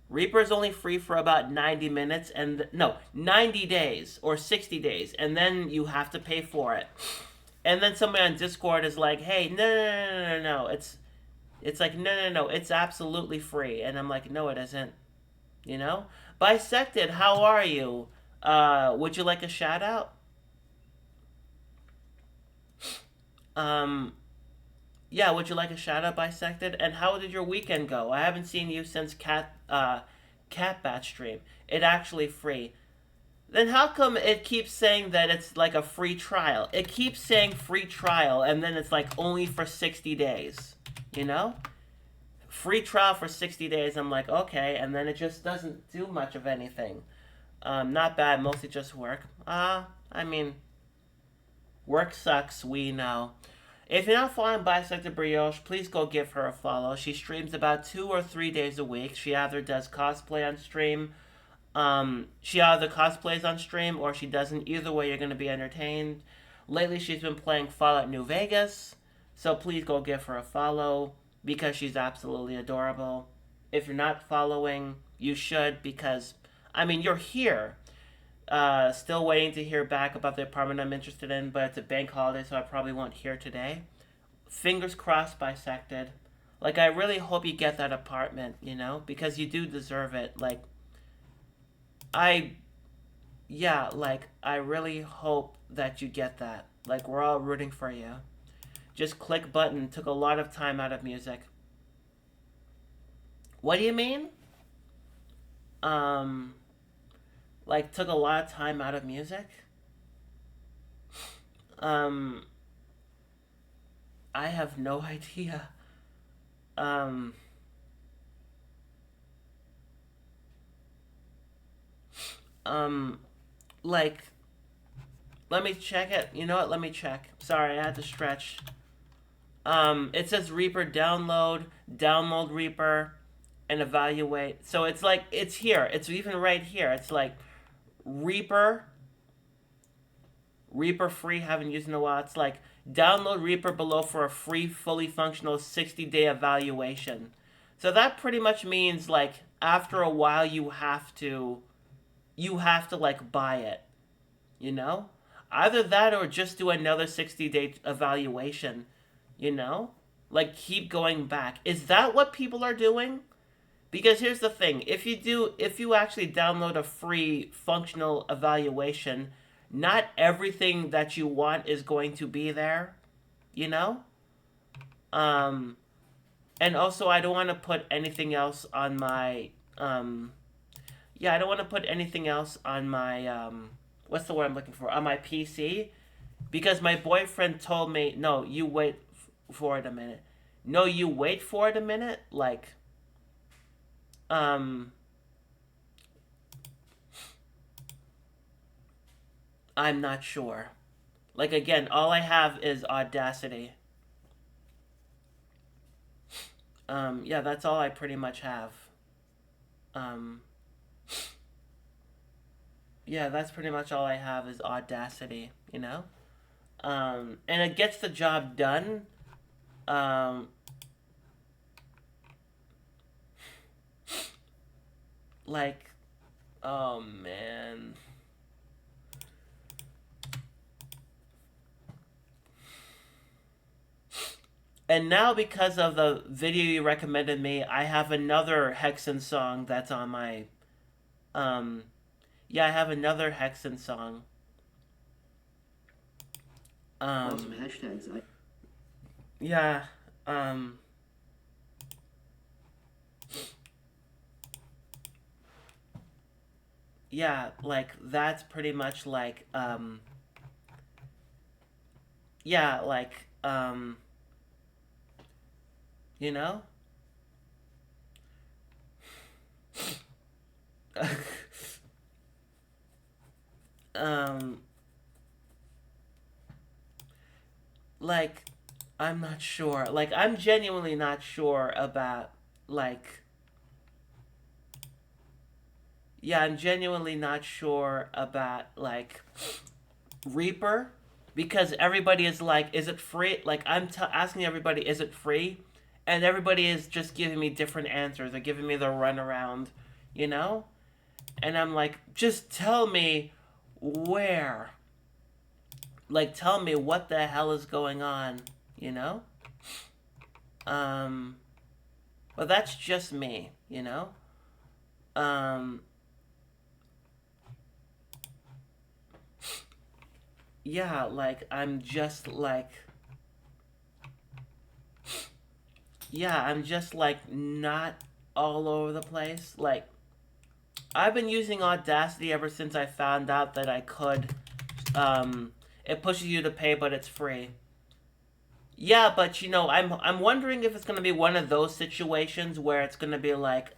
Reaper is only free for about 90 minutes and no, 90 days or 60 days. And then you have to pay for it. And then somebody on Discord is like, hey, no. It's like, no. It's absolutely free. And I'm like, no, it isn't. You know? Bisected, how are you? Would you like a shout out? Um, yeah, would you like a shout out, Bisected? And how did your weekend go? I haven't seen you since Cat Bat stream. It actually free. Then how come it keeps saying that it's like a free trial? It keeps saying free trial, and then it's like only for 60 days. You know? Free trial for 60 days. I'm like, okay, and then it just doesn't do much of anything. Not bad, mostly just work. I mean, work sucks, we know. If you're not following Bisected Brioche, please go give her a follow. She streams about 2 or 3 days a week. She either does cosplay on stream, she either cosplays on stream or she doesn't. Either way, you're going to be entertained. Lately, she's been playing Fallout New Vegas, so please go give her a follow because she's absolutely adorable. If you're not following, you should because, I mean, you're here. Still waiting to hear back about the apartment I'm interested in, but it's a bank holiday, so I probably won't hear today. Fingers crossed, bisected. Like, I really hope you get that apartment, you know, because you do deserve it. Like, I, yeah, like, I really hope that you get that. Like, we're all rooting for you. Just click button took a lot of time out of music. What do you mean? Um, like, took a lot of time out of music? Um, I have no idea. Um, um, like, let me check it. You know what? Let me check. Sorry, I had to stretch. It says Reaper download Reaper, and evaluate. So it's like, it's here. It's even right here. It's like Reaper, Reaper free, haven't used in a while. It's like download Reaper below for a free, fully functional 60-day evaluation. So that pretty much means like after a while you have to like buy it, you know? Either that or just do another 60-day evaluation, you know? Like keep going back. Is that what people are doing? Because here's the thing, if you actually download a free functional evaluation, not everything that you want is going to be there, you know? Um and also I don't want to put anything else on my I don't want to put anything else on my what's the word I'm looking for? On my PC because my boyfriend told me, "No, you wait for it a minute." No, you wait for it a minute, like um I'm not sure. Like again, all I have is Audacity. Yeah, that's all I pretty much have. Um, yeah, that's pretty much all I have is Audacity, you know? And it gets the job done. Um, like, oh man. And now, because of the video you recommended me, I have another Hexen song that's on my. Um, yeah, I have another Hexen song. Awesome Um, hashtags. yeah. Um, yeah, like that's pretty much like yeah, like you know? um like I'm not sure. Like I'm genuinely not sure about like yeah, I'm genuinely not sure about like Reaper because everybody is like, is it free? Like asking everybody, is it free? And everybody is just giving me different answers. They're giving me the runaround, you know? And I'm like, just tell me where. Like, tell me what the hell is going on, you know? Um, but that's just me, you know? Um, yeah, like, I'm just like, yeah, I'm just like not all over the place. Like, I've been using Audacity ever since I found out that I could. It pushes you to pay, but it's free. Yeah, but you know, I'm wondering if it's gonna be one of those situations where it's gonna be like,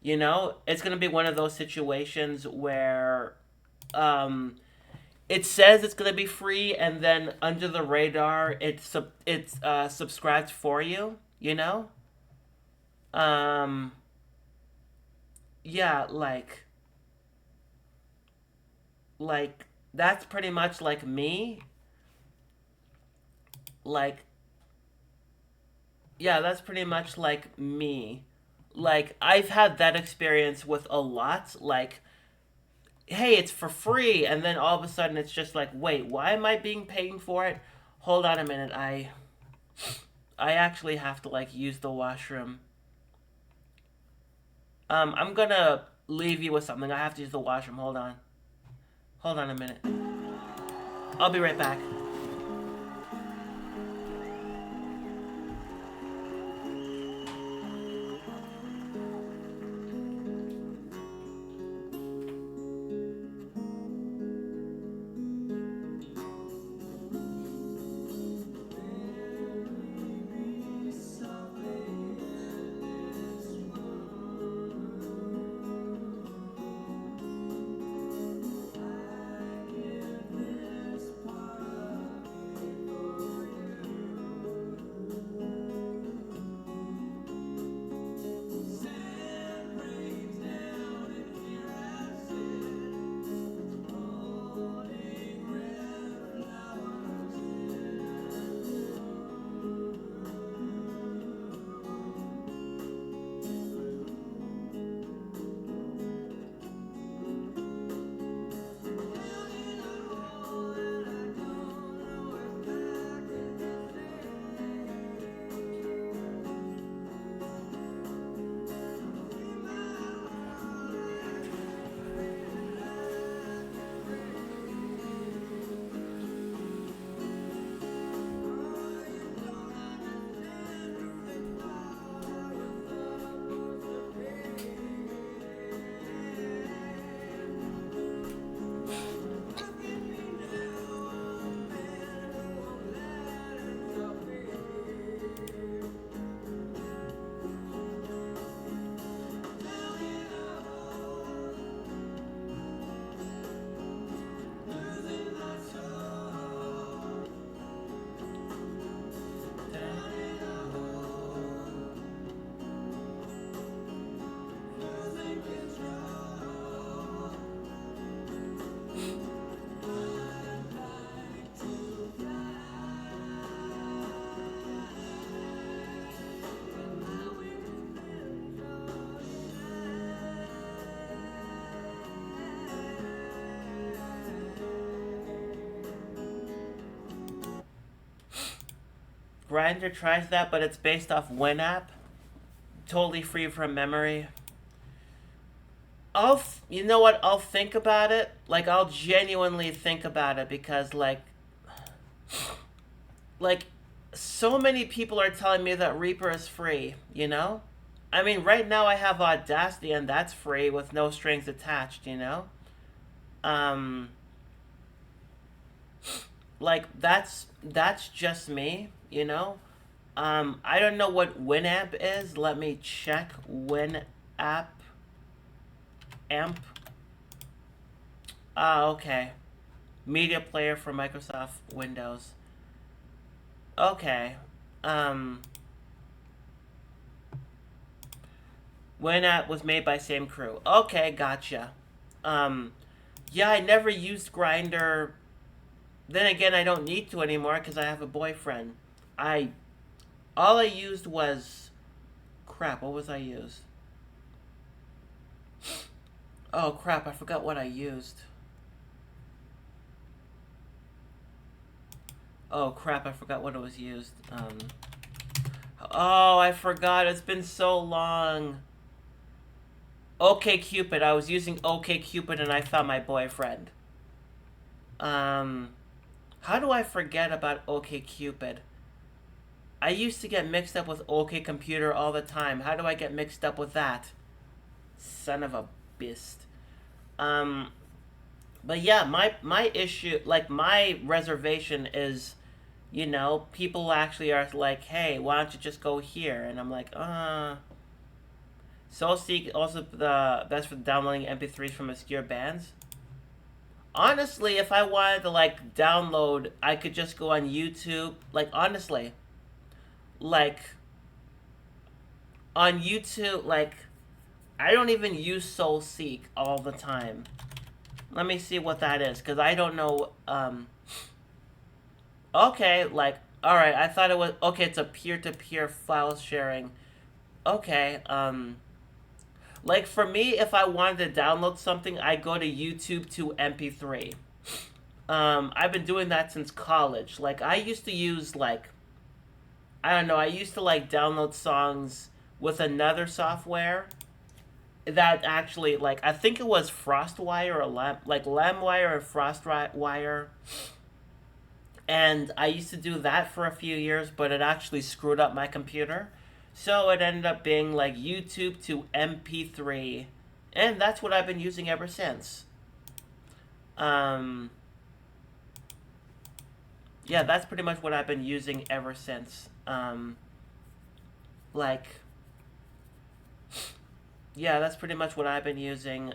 you know, it's gonna be one of those situations where, um, it says it's gonna be free, and then under the radar, it's subscribed for you. You know, um, yeah, like that's pretty much like me. Like, yeah, that's pretty much like me. Like, I've had that experience with a lot. Like, hey, it's for free, and then all of a sudden it's just like, wait, why am I being paying for it? Hold on a minute, I actually have to like use the washroom. I'm gonna leave you with something. I have to use the washroom. Hold on. Hold on a minute. I'll be right back. Grindr tries that, but it's based off WinApp. Totally free from memory. You know what? I'll think about it. Like, I'll genuinely think about it because, like, so many people are telling me that Reaper is free, you know? I mean, right now I have Audacity and that's free with no strings attached, you know? Um, like, that's just me, you know? I don't know what Winamp is. Let me check. Winamp. Amp. Ah, okay. Media player for Microsoft Windows. Okay. Winamp was made by same crew. Okay, gotcha. Yeah, I never used Grindr. Then again, I don't need to anymore because I have a boyfriend. All I used was, crap, what was I used? Oh crap, I forgot what I used. Oh crap, I forgot what it was used. Oh, I forgot, it's been so long. OkCupid, I was using OkCupid and I found my boyfriend. How do I forget about OkCupid? I used to get mixed up with OkComputer all the time. How do I get mixed up with that? Son of a beast. But yeah, my issue, like my reservation is, you know, people actually are like, hey, why don't you just go here? And I'm like, SoulSeek also the best for downloading MP3s from obscure bands. Honestly, if I wanted to like download, I could just go on YouTube. Like honestly, like on YouTube, like I don't even use SoulSeek all the time. Let me see what that is, because I don't know. Okay, like, alright, I thought it was. Okay, it's a peer to peer file sharing. Okay, like for me, if I wanted to download something, I go to YouTube to MP3. I've been doing that since college. Like, I used to use, like, I don't know, I used to, like, download songs with another software that actually, like, I think it was FrostWire or LimeWire or FrostWire. And I used to do that for a few years, but it actually screwed up my computer. So it ended up being like YouTube to MP3. And that's what I've been using ever since. Um, yeah, that's pretty much what I've been using ever since. Like, yeah, that's pretty much what I've been using.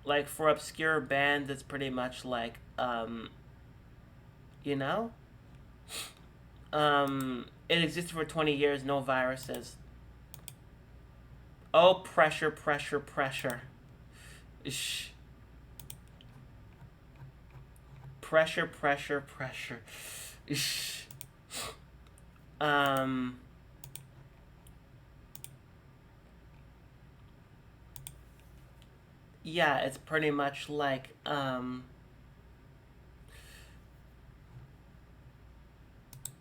Like for obscure bands, it's pretty much like, you know, it existed for 20 years, no viruses. Oh, pressure, pressure, pressure. Shh. Pressure, pressure, pressure. Shh. Yeah, it's pretty much like,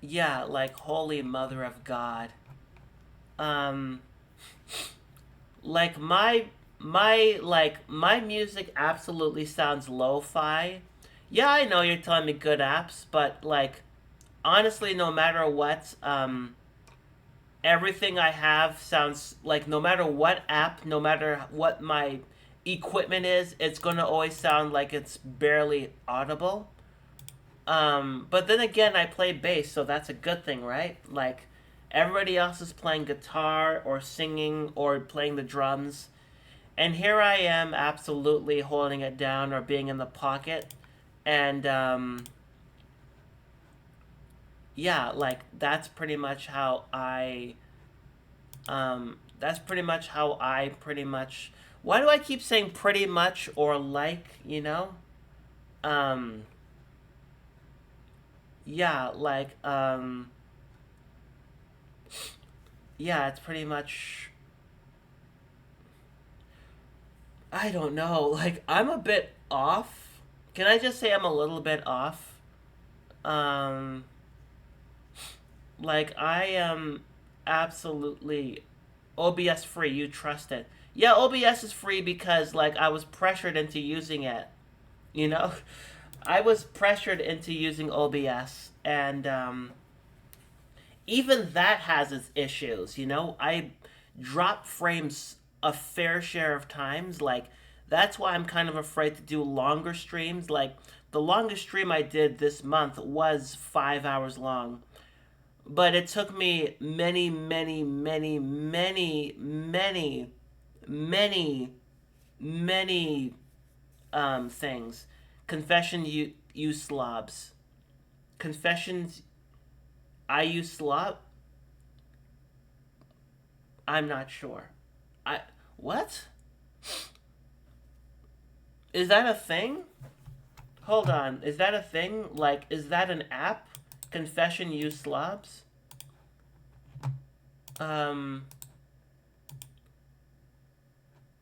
yeah, like Holy Mother of God. Um, like my music absolutely sounds lo-fi. Yeah, I know you're telling me good apps, but like honestly, no matter what, everything I have sounds like no matter what app, no matter what my equipment is, it's gonna always sound like it's barely audible. But then again, I play bass, so that's a good thing, right? Like, everybody else is playing guitar or singing or playing the drums. And here I am absolutely holding it down or being in the pocket. And, yeah, like, that's pretty much how that's pretty much how I pretty much. Why do I keep saying pretty much or like, you know? Um, yeah, like, yeah, it's pretty much. I don't know. Like, I'm a bit off. Can I just say I'm a little bit off? Um, like, I am absolutely OBS free. You trust it. Yeah, OBS is free because, like, I was pressured into using it. You know? I was pressured into using OBS, and, even that has its issues, you know? I drop frames a fair share of times. Like, that's why I'm kind of afraid to do longer streams. Like, the longest stream I did this month was 5 hours long. But it took me many, many, many, many, many, many, many things. Confession, you slobs. Confessions, I use slob. I'm not sure. I what? Is that a thing? Hold on. Is that a thing? Like, is that an app? Confession use slobs? Um,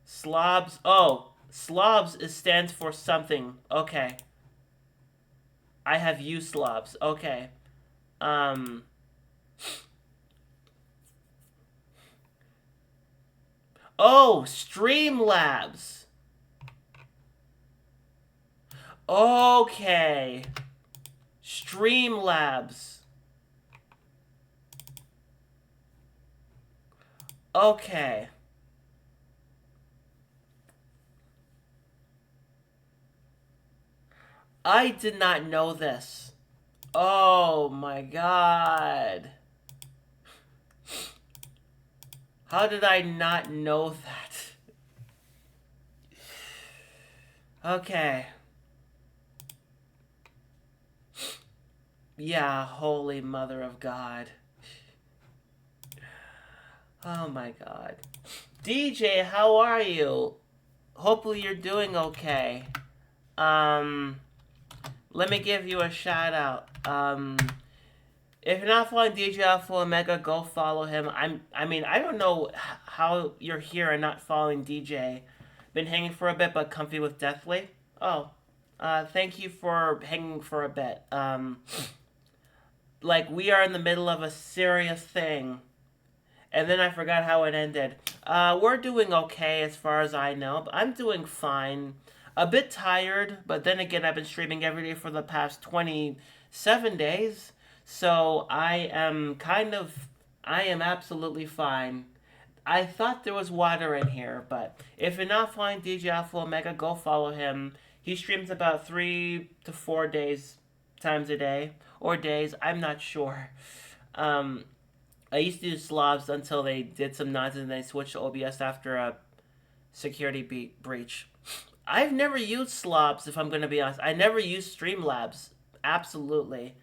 slobs. Oh, slobs is stands for something. Okay. I have used slobs. Okay. Um, oh, Streamlabs. Okay. Streamlabs. Okay. I did not know this. Oh my god. How did I not know that? Okay. Yeah, Holy Mother of God. Oh my god. DJ, how are you? hopefully you're doing okay. Um, let me give you a shout out. If you're not following DJ Alpha Omega, go follow him. I mean, I don't know how you're here and not following DJ. Been hanging for a bit, but comfy with Deathly. Oh, thank you for hanging for a bit. Like we are in the middle of a serious thing, and then I forgot how it ended. We're doing okay as far as I know. But I'm doing fine. A bit tired, but then again, I've been streaming every day for the past 27 days. So I am absolutely fine. I thought there was water in here, but if you're not following DJ Alpha Omega, go follow him. He streams about 3 to 4 days, times a day, or days, I'm not sure. Um, I used to do slobs until they did some nonsense and they switched to OBS after a security breach. I've never used slobs, if I'm going to be honest. I never used Streamlabs. Absolutely.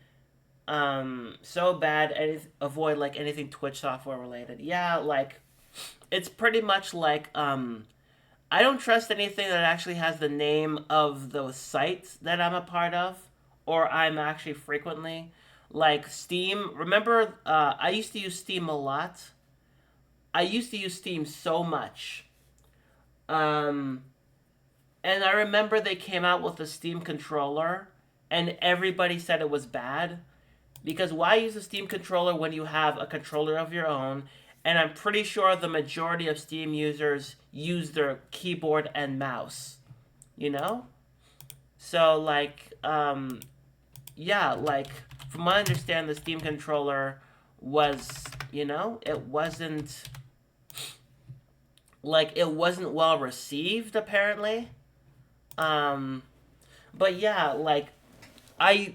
So bad. Avoid like anything Twitch software related. Yeah, like it's pretty much like I don't trust anything that actually has the name of those sites that I'm a part of or I'm actually frequently. Like Steam. Remember, I used to use Steam a lot. I used to use Steam so much. Um, and I remember they came out with a Steam controller, and everybody said it was bad. Because why use a Steam controller when you have a controller of your own? And I'm pretty sure the majority of Steam users use their keyboard and mouse. You know? So, like, yeah, like, from what I understand, the Steam controller was, it wasn't, like, it wasn't well received, apparently. But yeah, like, I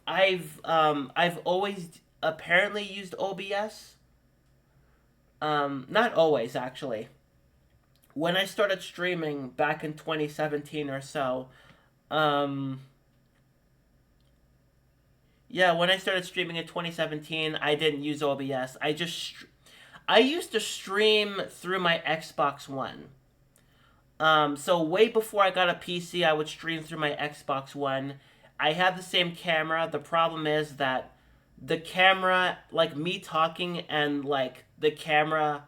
I've always apparently used OBS. Not always actually. When I started streaming back in 2017 or so, yeah, when I started streaming in 2017, I didn't use OBS. I used to stream through my Xbox One. So way before I got a PC, I would stream through my Xbox One. I had the same camera. The problem is that the camera, like me talking and like the camera,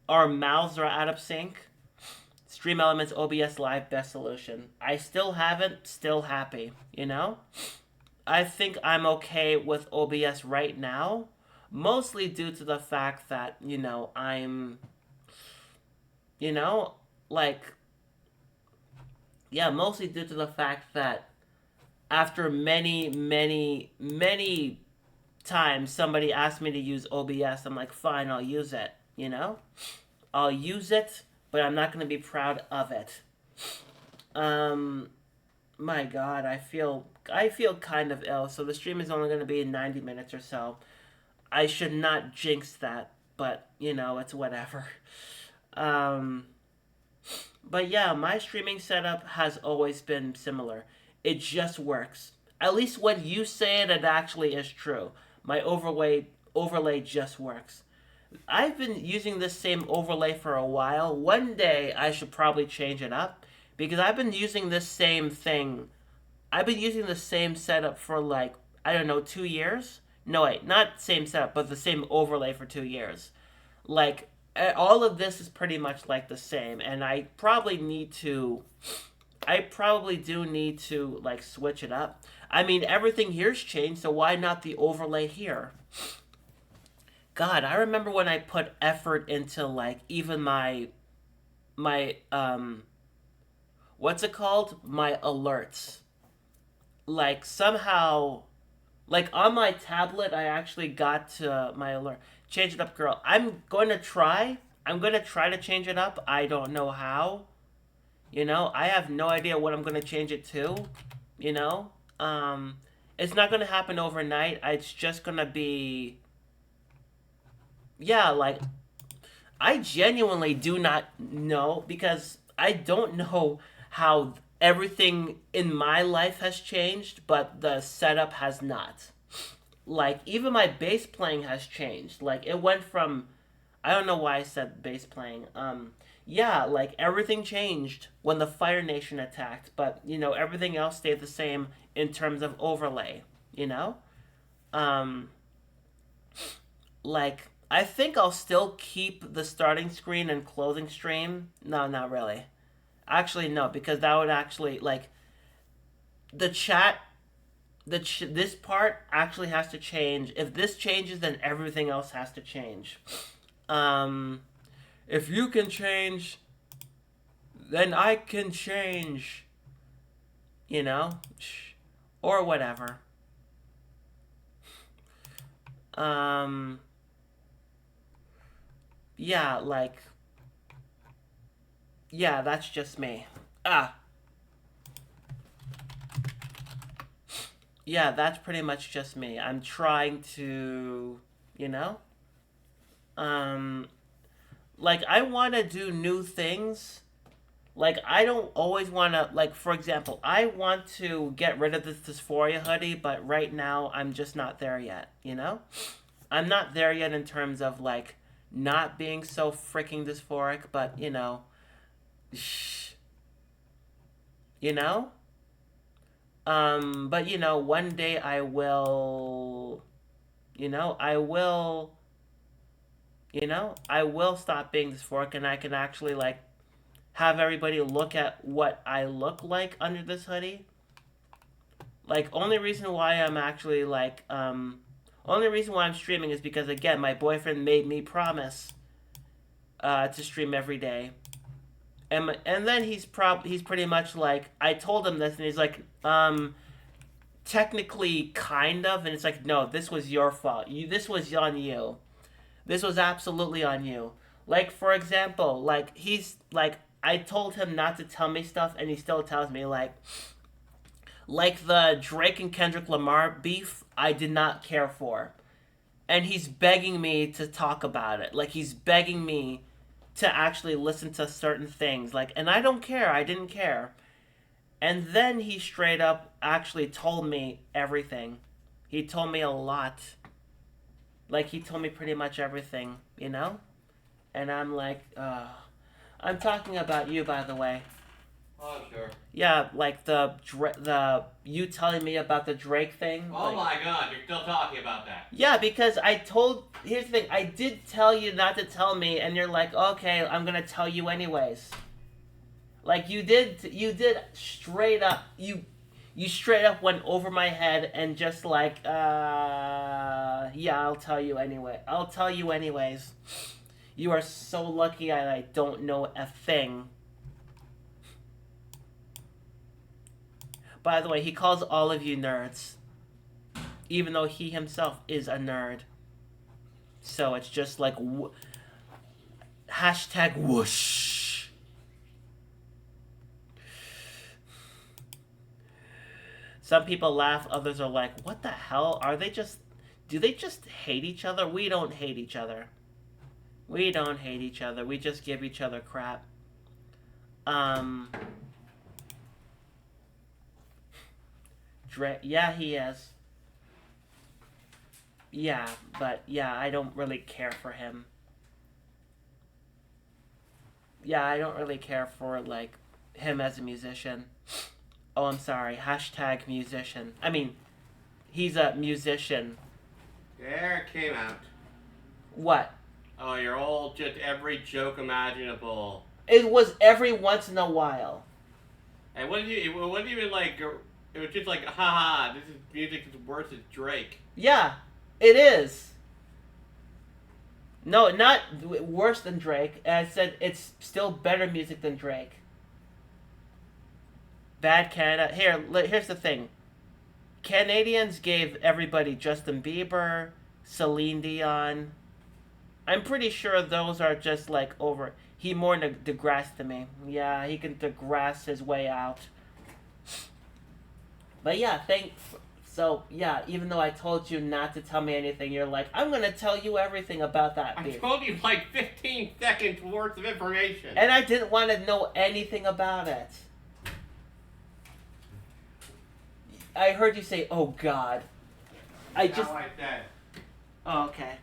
our mouths are out of sync. Stream Elements OBS Live best solution. I still haven't, still happy, I think I'm okay with OBS right now, mostly due to the fact that, I'm, like, yeah, mostly due to the fact that after many, many, many times somebody asked me to use OBS, I'm like, fine, I'll use it, I'll use it, but I'm not going to be proud of it. My God, I feel kind of ill, so the stream is only going to be 90 minutes or so. I should not jinx that, but, it's whatever. But yeah, my streaming setup has always been similar. It just works. At least when you say it, it actually is true. My overlay just works. I've been using this same overlay for a while. One day I should probably change it up because I've been using this same thing. I've been using the same setup for like, I don't know, 2 years? No, wait, not same setup, but the same overlay for 2 years. Like, all of this is pretty much like the same, and I probably do need to like switch it up. I mean, everything here's changed, so why not the overlay here? God, I remember when I put effort into like even my what's it called? My alerts. Like somehow, like on my tablet, I actually got to my alert. Change it up, girl. I'm going to try to change it up. I don't know how. I have no idea what I'm going to change it to. It's not going to happen overnight. It's just going to be, yeah, like, I genuinely do not know because I don't know how everything in my life has changed, but the setup has not. Like, even my bass playing has changed. Like, it went from, I don't know why I said bass playing. Yeah, like everything changed when the Fire Nation attacked, but everything else stayed the same in terms of overlay. You know, um, like I think I'll still keep the starting screen and closing screen. No, not really. Actually, no, because that would actually like the chat. This part actually has to change. If this changes, then everything else has to change. Um, if you can change, then I can change. You know, or whatever. Um, yeah, like, yeah, that's just me. Ah, yeah, that's pretty much just me. I'm trying to, you know, um, like I want to do new things. Like I don't always want to, like for example, I want to get rid of this dysphoria hoodie, but right now I'm just not there yet. I'm not there yet in terms of like not being so freaking dysphoric, but you know. But one day I will. I will. I will stop being dysphoric, and I can actually like have everybody look at what I look like under this hoodie. Like, only reason why I'm actually like, only reason why I'm streaming is because again, my boyfriend made me promise to stream every day, and then he's pretty much like, I told him this, and he's like, technically, kind of, and it's like, no, this was your fault. This was on you. This was absolutely on you. Like, for example, like he's like, I told him not to tell me stuff, and he still tells me like the Drake and Kendrick Lamar beef. I did not care for, and he's begging me to talk about it. Like he's begging me to actually listen to certain things. Like, and I don't care. I didn't care. And then he straight up actually told me everything. He told me a lot. Like, he told me pretty much everything. And I'm like, I'm talking about you, by the way. Oh, sure. Yeah, like the you telling me about the Drake thing. Oh like, my god, you're still talking about that. Yeah, because here's the thing, I did tell you not to tell me, and you're like, okay, I'm gonna tell you anyways. Like you did straight up, you straight up went over my head and just like, yeah, I'll tell you anyway. I'll tell you anyways. You are so lucky I don't know a thing. By the way, he calls all of you nerds, even though he himself is a nerd. So it's just like, hashtag whoosh. Some people laugh, others are like, what the hell? Do they just hate each other? We don't hate each other. We don't hate each other. We just give each other crap. Yeah, he is. Yeah, but yeah, I don't really care for him. Yeah, I don't really care for, like, him as a musician. Oh, I'm sorry. Hashtag musician. I mean, he's a musician. There it came out. What? Oh, you're all just every joke imaginable. It was every once in a while. And what did you even like? It was just like, haha, this is music is worse as Drake. Yeah, it is. No, not worse than Drake. I said it's still better music than Drake. Bad Canada. Here's the thing. Canadians gave everybody Justin Bieber, Celine Dion. I'm pretty sure those are just like over. He more digressed to me. Yeah, he can digress his way out. But yeah, so yeah, even though I told you not to tell me anything, you're like, I'm gonna tell you everything about that beef. I told you like 15 seconds worth of information. And I didn't want to know anything about it. I heard you say, oh God. Not like that. Oh, okay.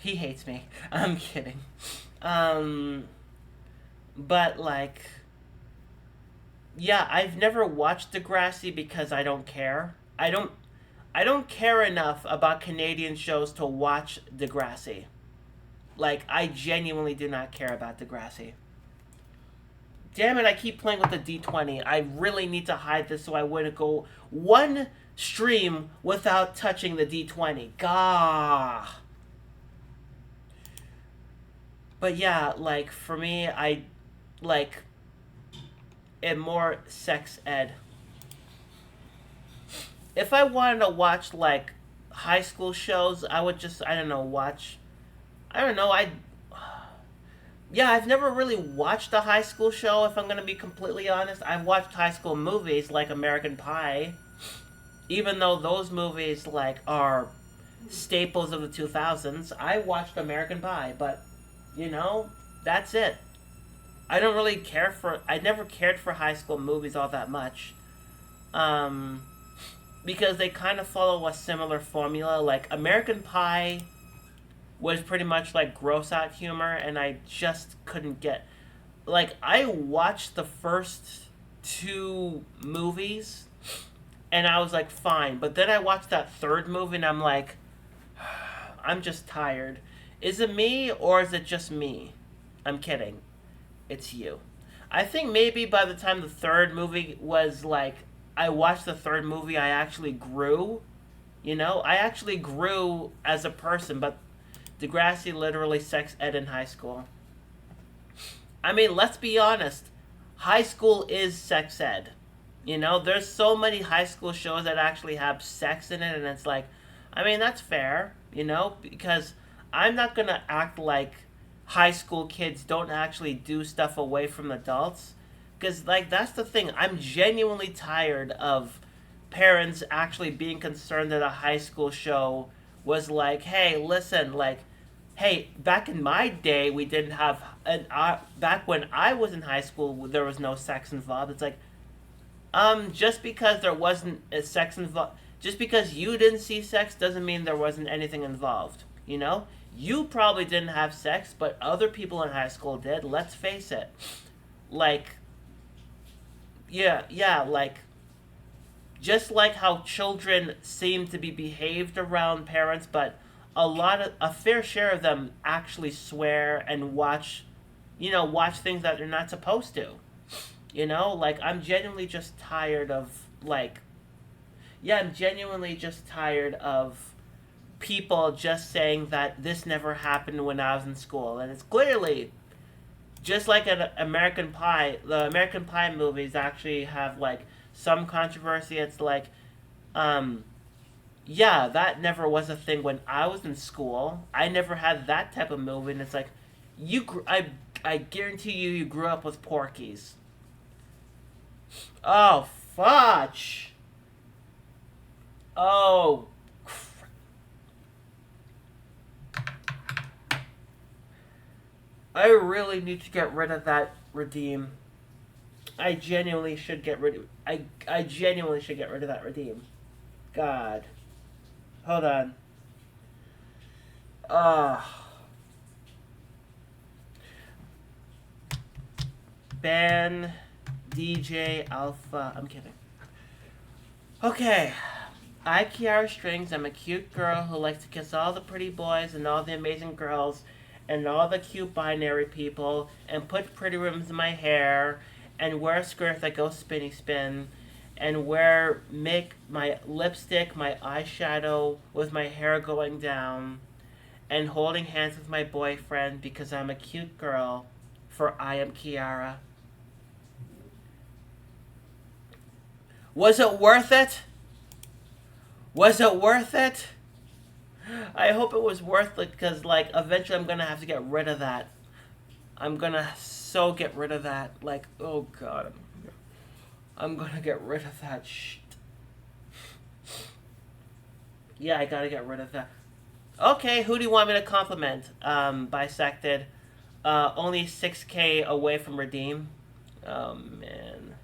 He hates me. I'm kidding. But like, yeah, I've never watched Degrassi because I don't care. I don't care enough about Canadian shows to watch Degrassi. Like, I genuinely do not care about Degrassi. Damn it, I keep playing with the D20. I really need to hide this so I wouldn't go one stream without touching the D20. Gah. But yeah, like, for me, I, like, am more sex ed. If I wanted to watch, like, high school shows, I would just, I don't know, watch, I don't know, yeah, I've never really watched a high school show, if I'm going to be completely honest. I've watched high school movies like American Pie, even though those movies, like, are staples of the 2000s. I watched American Pie, but, you know, that's it. I don't really care for, I never cared for high school movies all that much. Because they kind of follow a similar formula. Like, American Pie was pretty much like gross out humor, and I just couldn't get. Like, I watched the first two movies, and I was like, fine. But then I watched that third movie, and I'm like, I'm just tired. Is it me, or is it just me? I'm kidding. It's you. I think maybe by the time the third movie was like, I watched the third movie, I actually grew. You know, I actually grew as a person, but Degrassi literally sex ed in high school. I mean, let's be honest. High school is sex ed. You know, there's so many high school shows that actually have sex in it, and it's like, I mean, that's fair, you know, because I'm not going to act like high school kids don't actually do stuff away from adults. Because, like, that's the thing. I'm genuinely tired of parents actually being concerned that a high school show was like, hey, listen, like, hey, back in my day, we didn't have, back when I was in high school, there was no sex involved. It's like, just because there wasn't a sex involved, just because you didn't see sex doesn't mean there wasn't anything involved, you know? You probably didn't have sex, but other people in high school did, let's face it. Like, yeah, like, just like how children seem to be behaved around parents, but a fair share of them actually swear and watch things that they're not supposed to. You know, like, I'm genuinely just tired of, like, yeah, I'm genuinely just tired of people just saying that this never happened when I was in school. And it's clearly, just like an American Pie, the American Pie movies actually have, like, some controversy. It's like, yeah, that never was a thing when I was in school. I never had that type of movie, and it's like, I guarantee you grew up with Porky's. Oh, fudge. Oh, I really need to get rid of that redeem. I genuinely should get rid of I genuinely should get rid of that redeem. God. Hold on. Ban DJ Alpha. I'm kidding. Okay. I, Kiara Strings, I'm a cute girl who likes to kiss all the pretty boys and all the amazing girls and all the cute binary people and put pretty ribbons in my hair and wear a skirt that goes spinny spin and make my lipstick, my eyeshadow with my hair going down and holding hands with my boyfriend because I'm a cute girl, for I am Kiara. Was it worth it? Was it worth it? I hope it was worth it, because, like, eventually I'm gonna have to get rid of that. I'm gonna so get rid of that. Like, oh god. I'm gonna get rid of that shit. Yeah, I gotta get rid of that. Okay, who do you want me to compliment? Bisected. Only 6K away from redeem. Oh, man.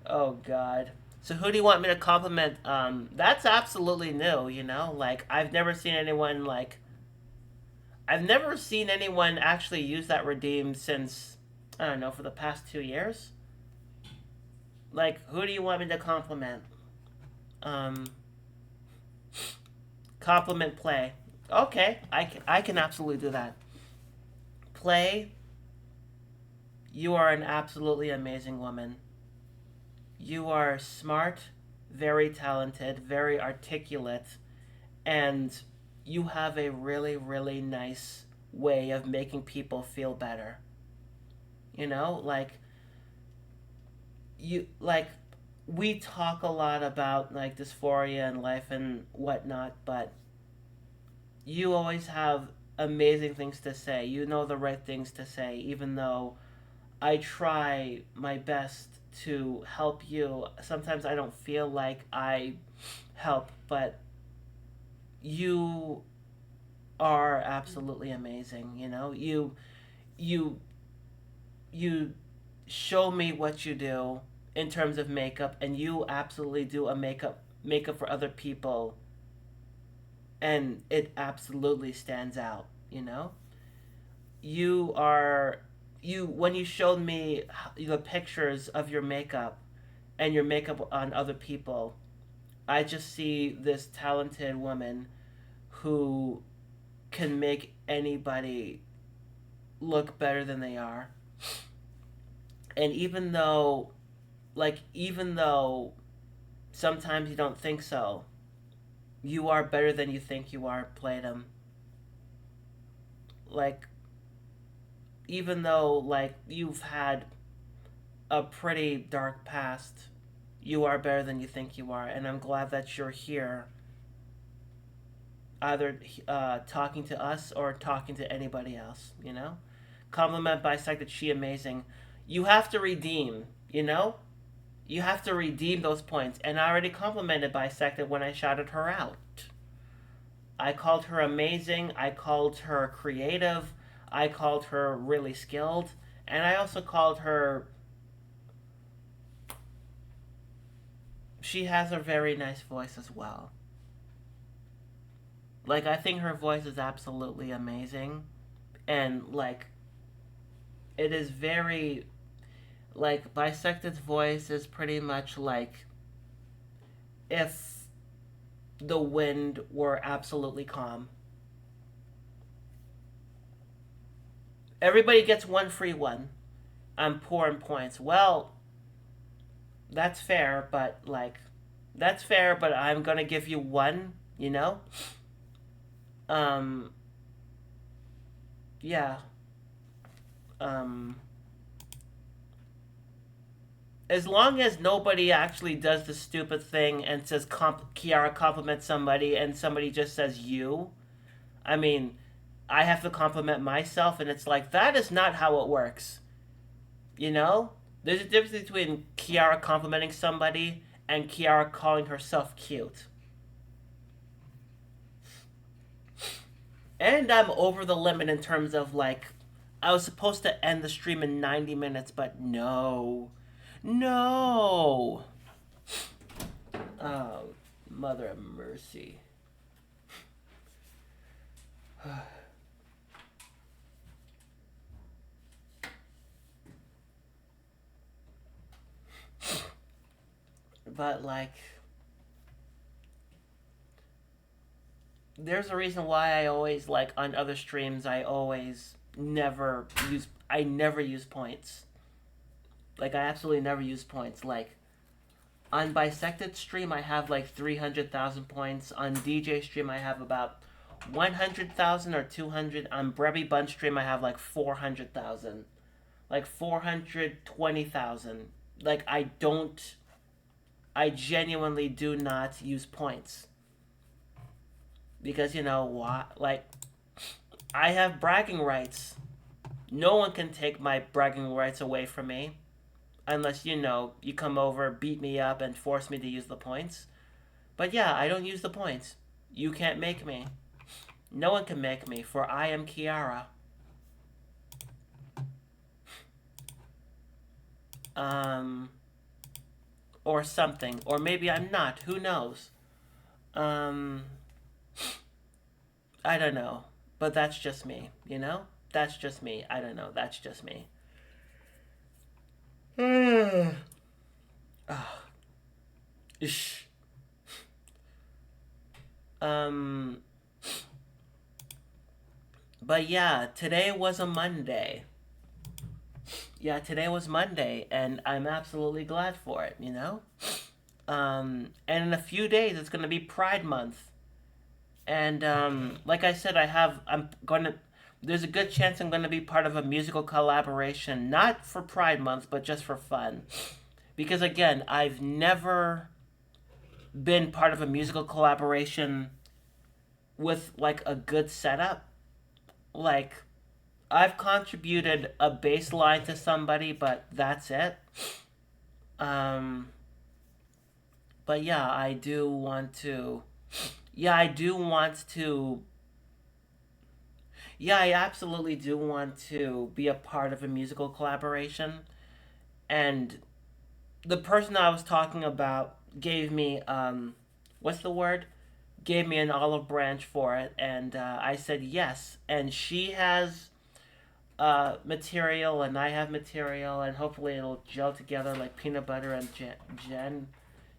Oh, god. So who do you want me to compliment? That's absolutely new, you know? Like, I've never seen anyone, like... I've never seen anyone actually use that redeem since, I don't know, for the past 2 years. Like, who do you want me to compliment? Um, compliment play. Okay, I can absolutely do that. Play, you are an absolutely amazing woman. You are smart, very talented, very articulate, and you have a really, really nice way of making people feel better. You know, you like we talk a lot about like dysphoria and life and whatnot, but you always have amazing things to say. You know the right things to say, even though I try my best to help you. Sometimes I don't feel like I help, but you are absolutely amazing. You know, you you show me what you do in terms of makeup, and you absolutely do a makeup for other people, and it absolutely stands out. You know, you are you when you showed me the pictures of your makeup and your makeup on other people, I just see this talented woman who can make anybody look better than they are. And even though sometimes you don't think so, you are better than you think you are, Playdom. Like, even though, like, you've had a pretty dark past, you are better than you think you are. And I'm glad that you're here, either talking to us or talking to anybody else, you know? Compliment Bisected She Amazing. You have to redeem, you know? You have to redeem those points. And I already complimented Bisected when I shouted her out. I called her amazing. I called her creative. I called her really skilled. And I also called her. She has a very nice voice as well. Like, I think her voice is absolutely amazing. And, like, it is very. Like, Bisected's voice is pretty much like if the wind were absolutely calm. Everybody gets one free one. I'm poor in points. Well, that's fair, but like, that's fair, but I'm gonna give you one, you know? Um, yeah. Um, as long as nobody actually does the stupid thing and says Kiara compliments somebody and somebody just says you, I mean, I have to compliment myself, and it's like, that is not how it works. You know? There's a difference between Kiara complimenting somebody and Kiara calling herself cute. And I'm over the limit in terms of like, I was supposed to end the stream in 90 minutes, but no. No! Oh, mother of mercy. But like, there's a reason why I always like on other streams I never use points. Like, I absolutely never use points. Like, on Bisected stream I have like 300,000 points. On DJ stream I have about 100,000 or 200. On Brebby Bunch stream I have like 400,000. Like 420,000. Like, I genuinely do not use points. Because, you know what? Like, I have bragging rights. No one can take my bragging rights away from me. Unless, you know, you come over, beat me up, and force me to use the points. But yeah, I don't use the points. You can't make me. No one can make me, for I am Kiara. Or something. Or maybe I'm not. Who knows? I don't know. But that's just me, you know? That's just me. I don't know. That's just me. Oh. Ish. Um, but yeah, today was a Monday. Yeah, today was Monday, and I'm absolutely glad for it, you know? And in a few days, it's gonna be Pride Month. And, like I said, there's a good chance I'm gonna be part of a musical collaboration, not for Pride Month, but just for fun. Because again, I've never been part of a musical collaboration with like a good setup. Like I've contributed a bass line to somebody, but that's it. Um but yeah, I do want to yeah, I do want to yeah, I absolutely do want to be a part of a musical collaboration. And the person I was talking about gave me what's the word? Gave me an olive branch for it, and I said yes. And she has material, and I have material, and hopefully it'll gel together like peanut butter and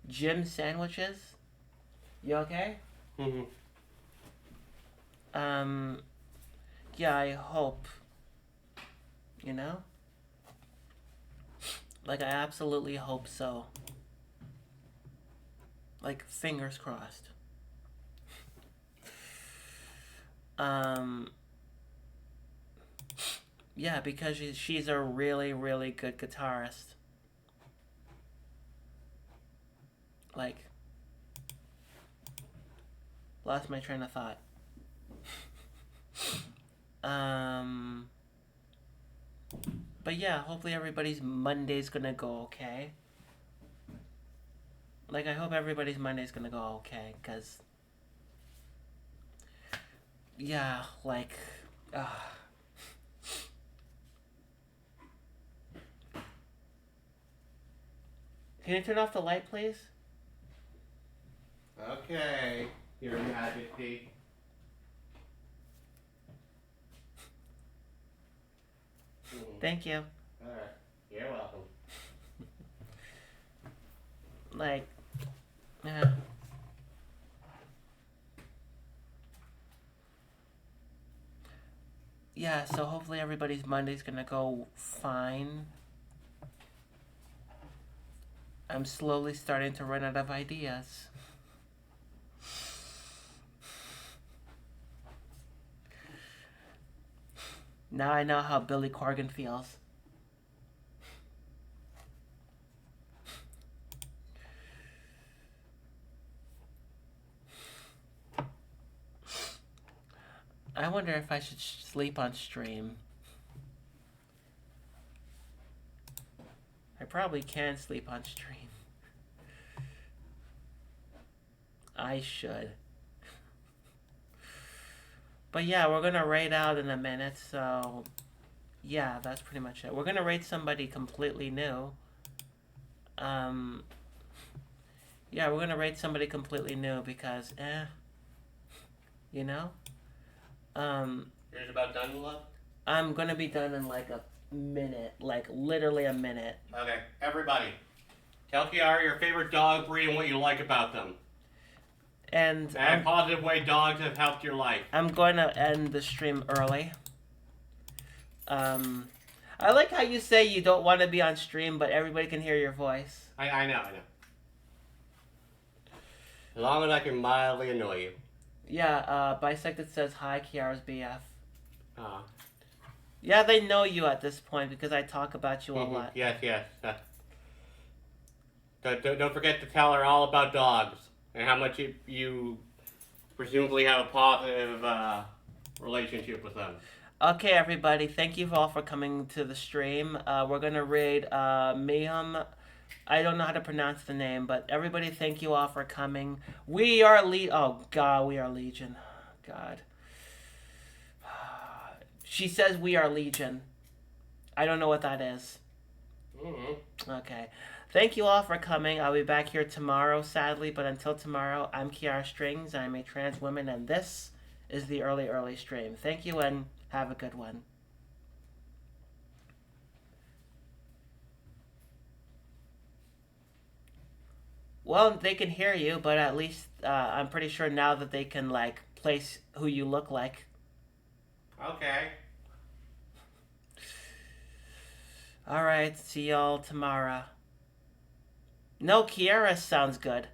Jim sandwiches. You okay? Mm-hmm. Um, yeah, I hope. You know, like I absolutely hope so. Like fingers crossed. Um, yeah, because she's a really, really good guitarist. Like, lost my train of thought. um, but yeah, hopefully everybody's Monday's gonna go okay. Like, I hope everybody's Monday's gonna go okay, cause yeah, like, can you turn off the light, please? Okay, Your Majesty. Thank you. Alright, you're welcome. Like, yeah. Yeah, so hopefully everybody's Monday's gonna go fine. I'm slowly starting to run out of ideas. Now I know how Billy Corgan feels. I wonder if I should sleep on stream. I probably can sleep on stream. I should. But yeah, we're gonna raid out in a minute, so yeah, that's pretty much it. We're gonna raid somebody completely new. Yeah, we're gonna raid somebody completely new because, you know? You're just about done, love? I'm gonna be done in like a minute, like literally a minute. Okay, everybody. Tell Kiara your favorite dog breed and what you like about them. And a positive way dogs have helped your life. I'm going to end the stream early. I like how you say you don't want to be on stream, but everybody can hear your voice. I know. As long as I can mildly annoy you. Yeah, Bisected says, hi, Kiara's BF. Aw. Yeah, they know you at this point because I talk about you a lot. Yes. Don't forget to tell her all about dogs and how much you presumably have a positive relationship with them. Okay, everybody, thank you all for coming to the stream. We're going to raid Mayhem. I don't know how to pronounce the name, but everybody, thank you all for coming. We are Oh, God, we are Legion. God. She says we are Legion. I don't know what that is. Mm-hmm. Okay. Thank you all for coming. I'll be back here tomorrow, sadly, but until tomorrow, I'm Kiara Strings. I'm a trans woman, and this is the early stream. Thank you and have a good one. Well, they can hear you, but at least I'm pretty sure now that they can like place who you look like. Okay. All right, see y'all tomorrow. No, Kiera sounds good.